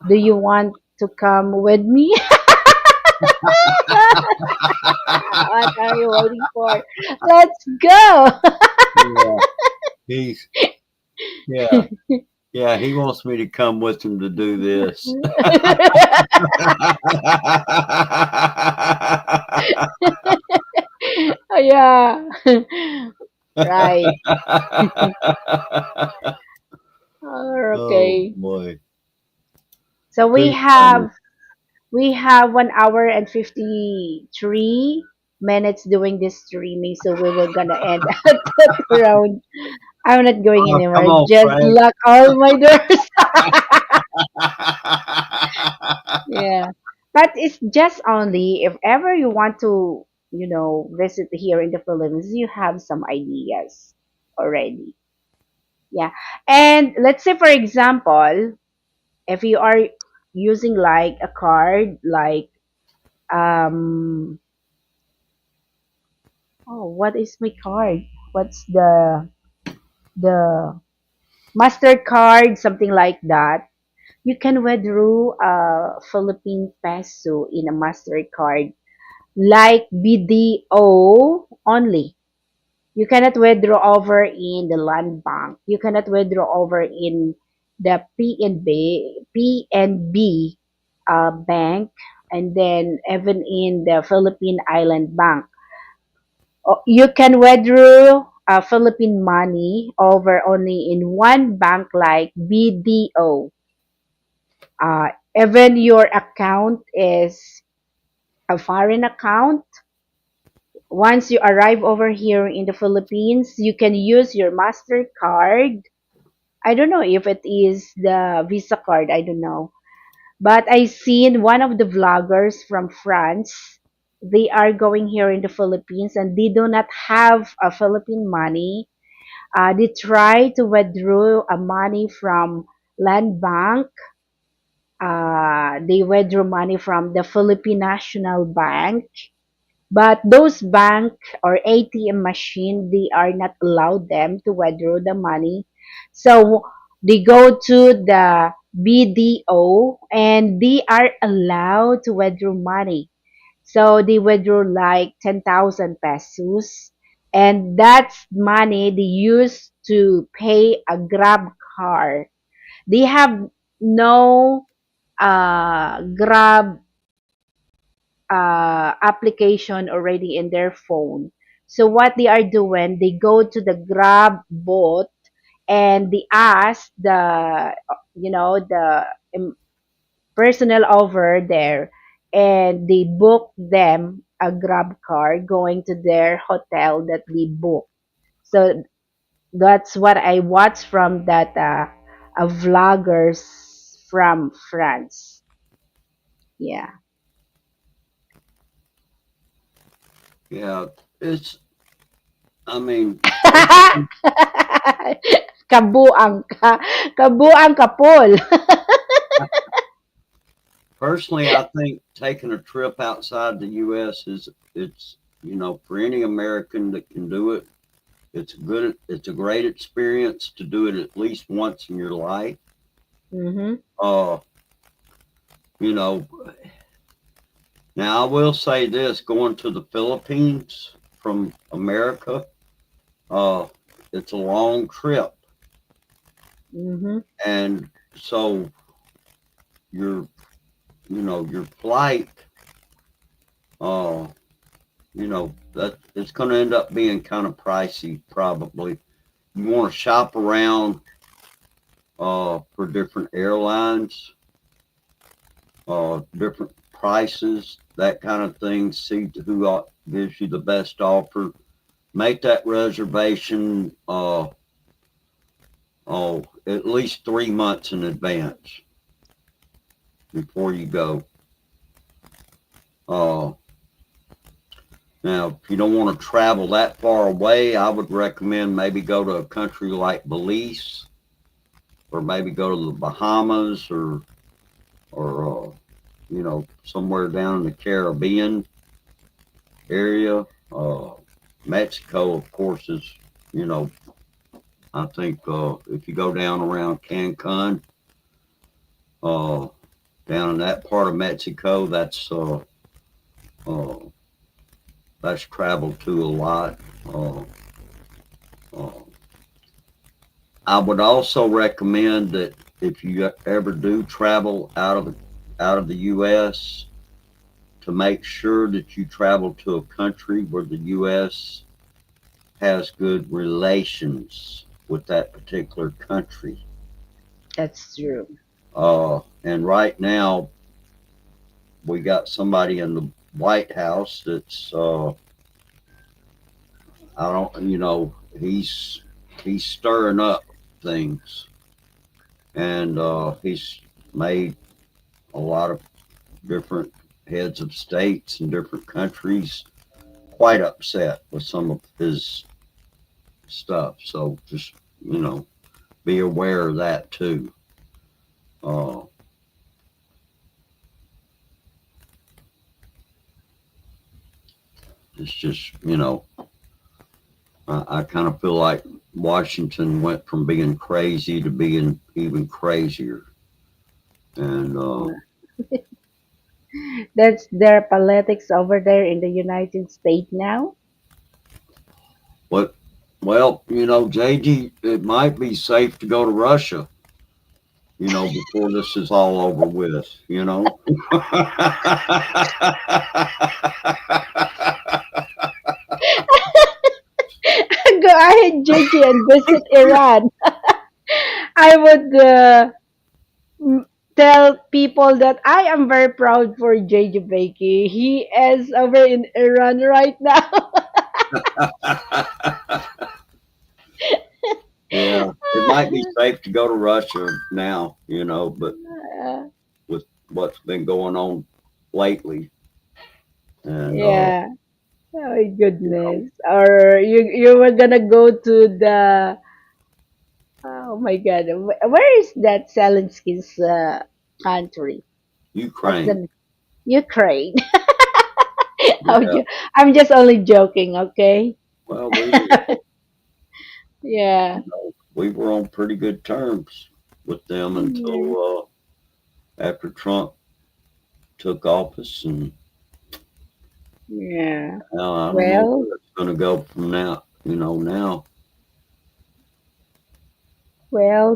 do you want to come with me? What are you waiting for? Let's go. Yeah, he's yeah, yeah. He wants me to come with him to do this. Yeah. Right. Oh Okay. boy, So too funny. we have 1 hour and 53 minutes doing this streaming, so we will gonna end at that round. I'm not going Oh, come anywhere. on, Just Frank. lock all my doors. Yeah. But it's just only if ever you want to, visit here in the Philippines, you have some ideas already. Yeah. And let's say, for example, if you are using like a card, like, um, oh, what is my card? What's the Mastercard, something like that? You can withdraw a Philippine peso in a Mastercard like BDO only. You cannot withdraw over in the land bank. You cannot withdraw over in the PNB bank, and then even in the Philippine Island Bank. You can withdraw Philippine money over only in one bank like BDO. Even your account is a foreign account, once you arrive over here in the Philippines, you can use your MasterCard. I don't know if it is the Visa card, I don't know. But I seen one of the vloggers from France. They are going here in the Philippines and they do not have a Philippine money. They try to withdraw a money from Land Bank. They withdraw money from the Philippine National Bank. But those bank or ATM machine, they are not allowed them to withdraw the money. So they go to the BDO and they are allowed to withdraw money. So they withdraw like 10,000 pesos. And that's money they use to pay a Grab car. They have no Grab application already in their phone. So what they are doing, they go to the Grab bot and they ask the personnel over there, and they book them a Grab car going to their hotel that they book. So that's what I watched from that vloggers from France. Yeah. Yeah, it's. I mean, personally, Kabuang ka. Kabuang kapol. personally, I think taking a trip outside the U.S. is it's for any American that can do it, it's a great experience to do it at least once in your life. Mm-hmm. Uh, you know, Now I will say this: going to the Philippines from America, uh, it's a long trip, Mm-hmm. and so your your flight, uh, that it's going to end up being kind of pricey. Probably you want to shop around for different airlines, different prices, that kind of thing. See who gives you the best offer. Make that reservation. At least 3 months in advance before you go. Uh, Now, if you don't want to travel that far away, I would recommend maybe go to a country like Belize, or maybe go to the Bahamas, or somewhere down in the Caribbean area. Mexico, of course, is you know I think if you go down around Cancun, uh, down in that part of Mexico, uh, that's traveled to a lot. Uh, uh, I would also recommend that if you ever do travel out of the U.S., to make sure that you travel to a country where the U.S. has good relations with that particular country. That's true. And right now, we got somebody in the White House that's I don't he's stirring up things, and he's made a lot of different heads of states and different countries quite upset with some of his stuff. So just be aware of that too. Uh, it's just I kind of feel like Washington went from being crazy to being even crazier, and That's their politics over there in the United States now. what. Well, JG, it might be safe to go to Russia, before this is all over with. Go ahead, JJ, and visit Iran. I would m- tell people that I am very proud for JJ Bakey. He is over in Iran right now. Yeah, it might be safe to go to Russia now, but with what's been going on lately, and Yeah. Oh my you know, goodness. Or you were gonna go to the oh my god. Where is that Zelensky's country? What's Ukraine. the Ukraine? Oh, Yeah, I'm just only joking, okay? well, Yeah. we were on pretty good terms with them Yeah. until after Trump took office, and Yeah. now I don't know Well, where it's going to go from now. Now. well,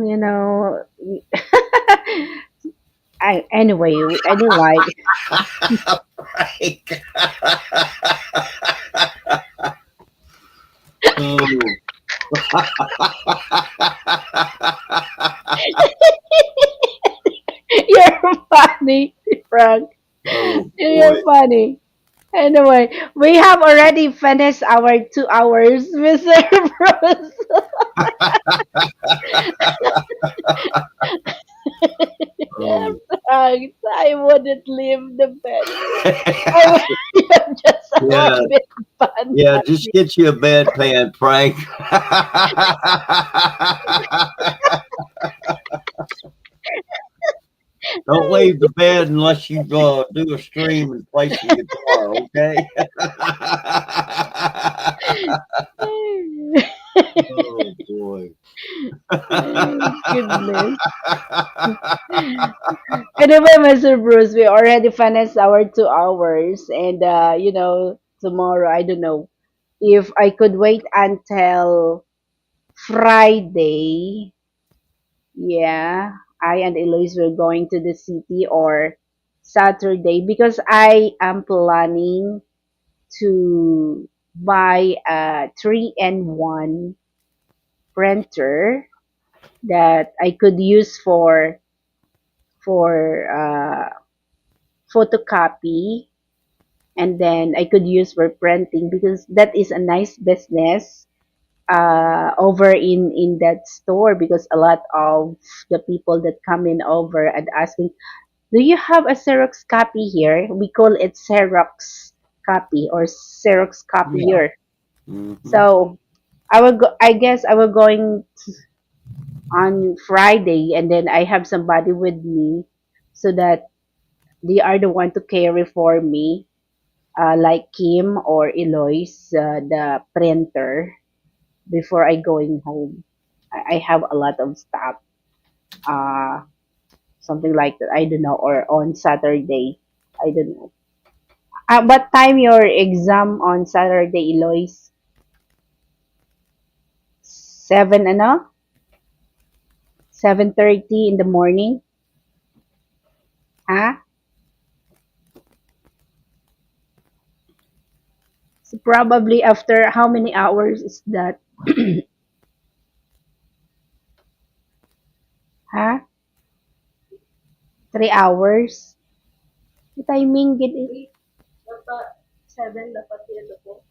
anyway. Frank. Oh, You're funny, Frank. oh You're boy. funny. Anyway, we have already finished our 2 hours, Mr. Bruce. Frank, I wouldn't leave the bed. I would you're just Yeah, a bit fun. yeah, just get you a bedpan, Frank. Don't leave the bed unless you do a stream and play some guitar, okay? Oh boy. Goodness. Anyway, Mr. Bruce, we already finished our 2 hours, and tomorrow I don't know if I could wait until Friday. Yeah, I and Eloise were going to the city or Saturday because I am planning to buy a 3-in-1 printer that I could use for photocopy, and then I could use for printing because that is a nice business over in that store, because a lot of the people that come in over and asking, do you have a Xerox copy here? We call it Xerox copy or Xerox Yeah. copier. Hmm. So I guess I will going on Friday, and then I have somebody with me so that they are the one to carry for me, like Kim or Eloise, the printer before I going home. I have a lot of stuff, uh, something like that. I don't know, or on Saturday, I don't know. What time your exam on Saturday, Eloise? 7 ano? 7:30 in the morning? Huh? So probably after how many hours is that? Huh? 3 hours? The timing gid is 7 dapat yan ako.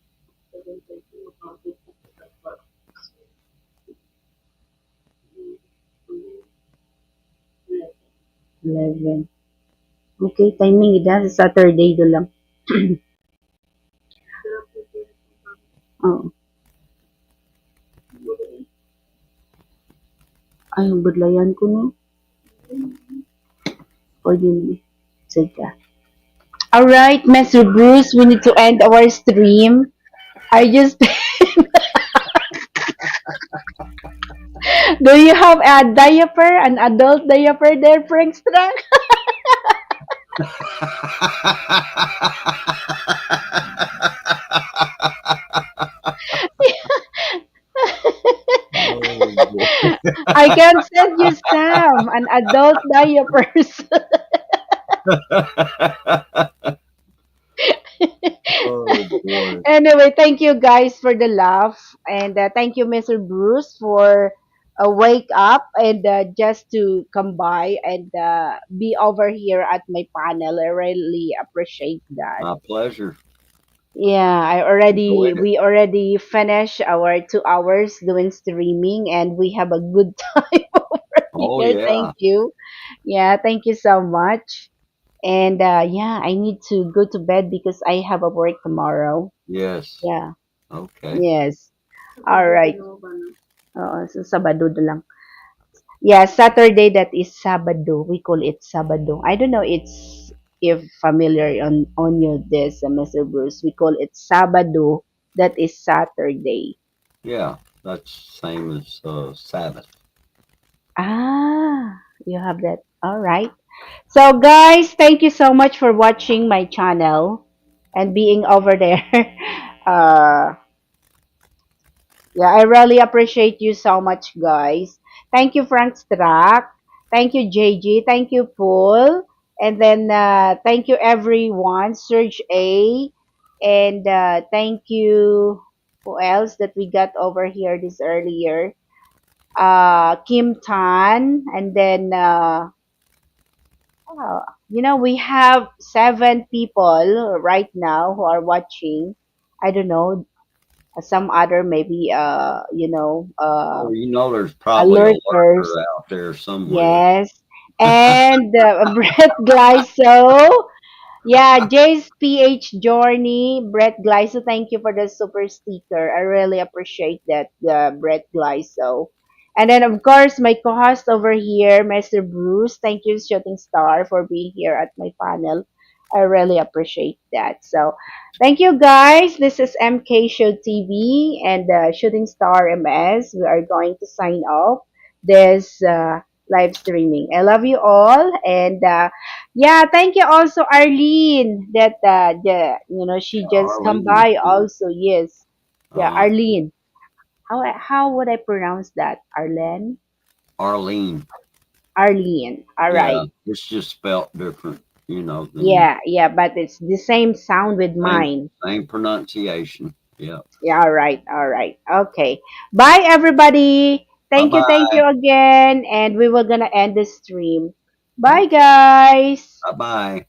11. Okay, timing gid ha. Sa Saturday do lang. Oo. Ay, ang budlayan ko no. O yun. Sige. Alright, Mr. Bruce, we need to end our stream. I just, do you have a diaper, an adult diaper there, Prankster? Oh boy. I can send you some, an adult diapers. Oh boy. Anyway, thank you guys for the laugh, and thank you, Mr. Bruce, for wake up and just to come by and be over here at my panel. I really appreciate that. My pleasure. Yeah, Enjoyed it. we already finished our 2 hours doing streaming, and we have a good time over Oh here. Thank yeah. you. Yeah, thank you so much. And yeah, I need to go to bed because I have a work tomorrow. Yes. Yeah. Okay. Yes. All right. Oo, so Sabado na lang. Yeah, Saturday, that is Sabado. We call it Sabado. I don't know it's if familiar on you this, Mr. Bruce. We call it Sabado. That is Saturday. Yeah. That's same as Sabbath. Ah, you have that. All right. So guys, thank you so much for watching my channel and being over there. Uh, Yeah, I really appreciate you so much, guys. Thank you, Frank Strack. Thank you, JG. Thank you, Paul. And then thank you, everyone. Serge A. And thank you, who else that we got over here this earlier? Kim Tan. And then, oh, we have 7 people right now who are watching. I don't know, some other maybe Oh, there's probably a alerters. lurker out there somewhere. Yes. And Brett Glyso. Yeah, Jay's PH Journey. Brett Glyso, thank you for the super sticker. I really appreciate that, Brett Glyso. And then, of course, my co-host over here, Mr. Bruce. Thank you, Shooting Star, for being here at my panel. I really appreciate that. So, thank you, guys. This is MK Show TV and Shooting Star MS. We are going to sign off this live streaming. I love you all, and yeah, thank you also, Arlene. That she just come Arlene is by. here. Also, yes, yeah, Uh, Arlene. How would I pronounce that? Arlene? Arlene. Arlene. All Yeah, right. it's just spelt different, than Yeah, yeah, but it's the same sound with same mine. same pronunciation. Yeah. Yeah, all right, all right. Okay. Bye everybody. Bye Thank bye. you again. And we were gonna end the stream. Uh, Bye guys. bye bye.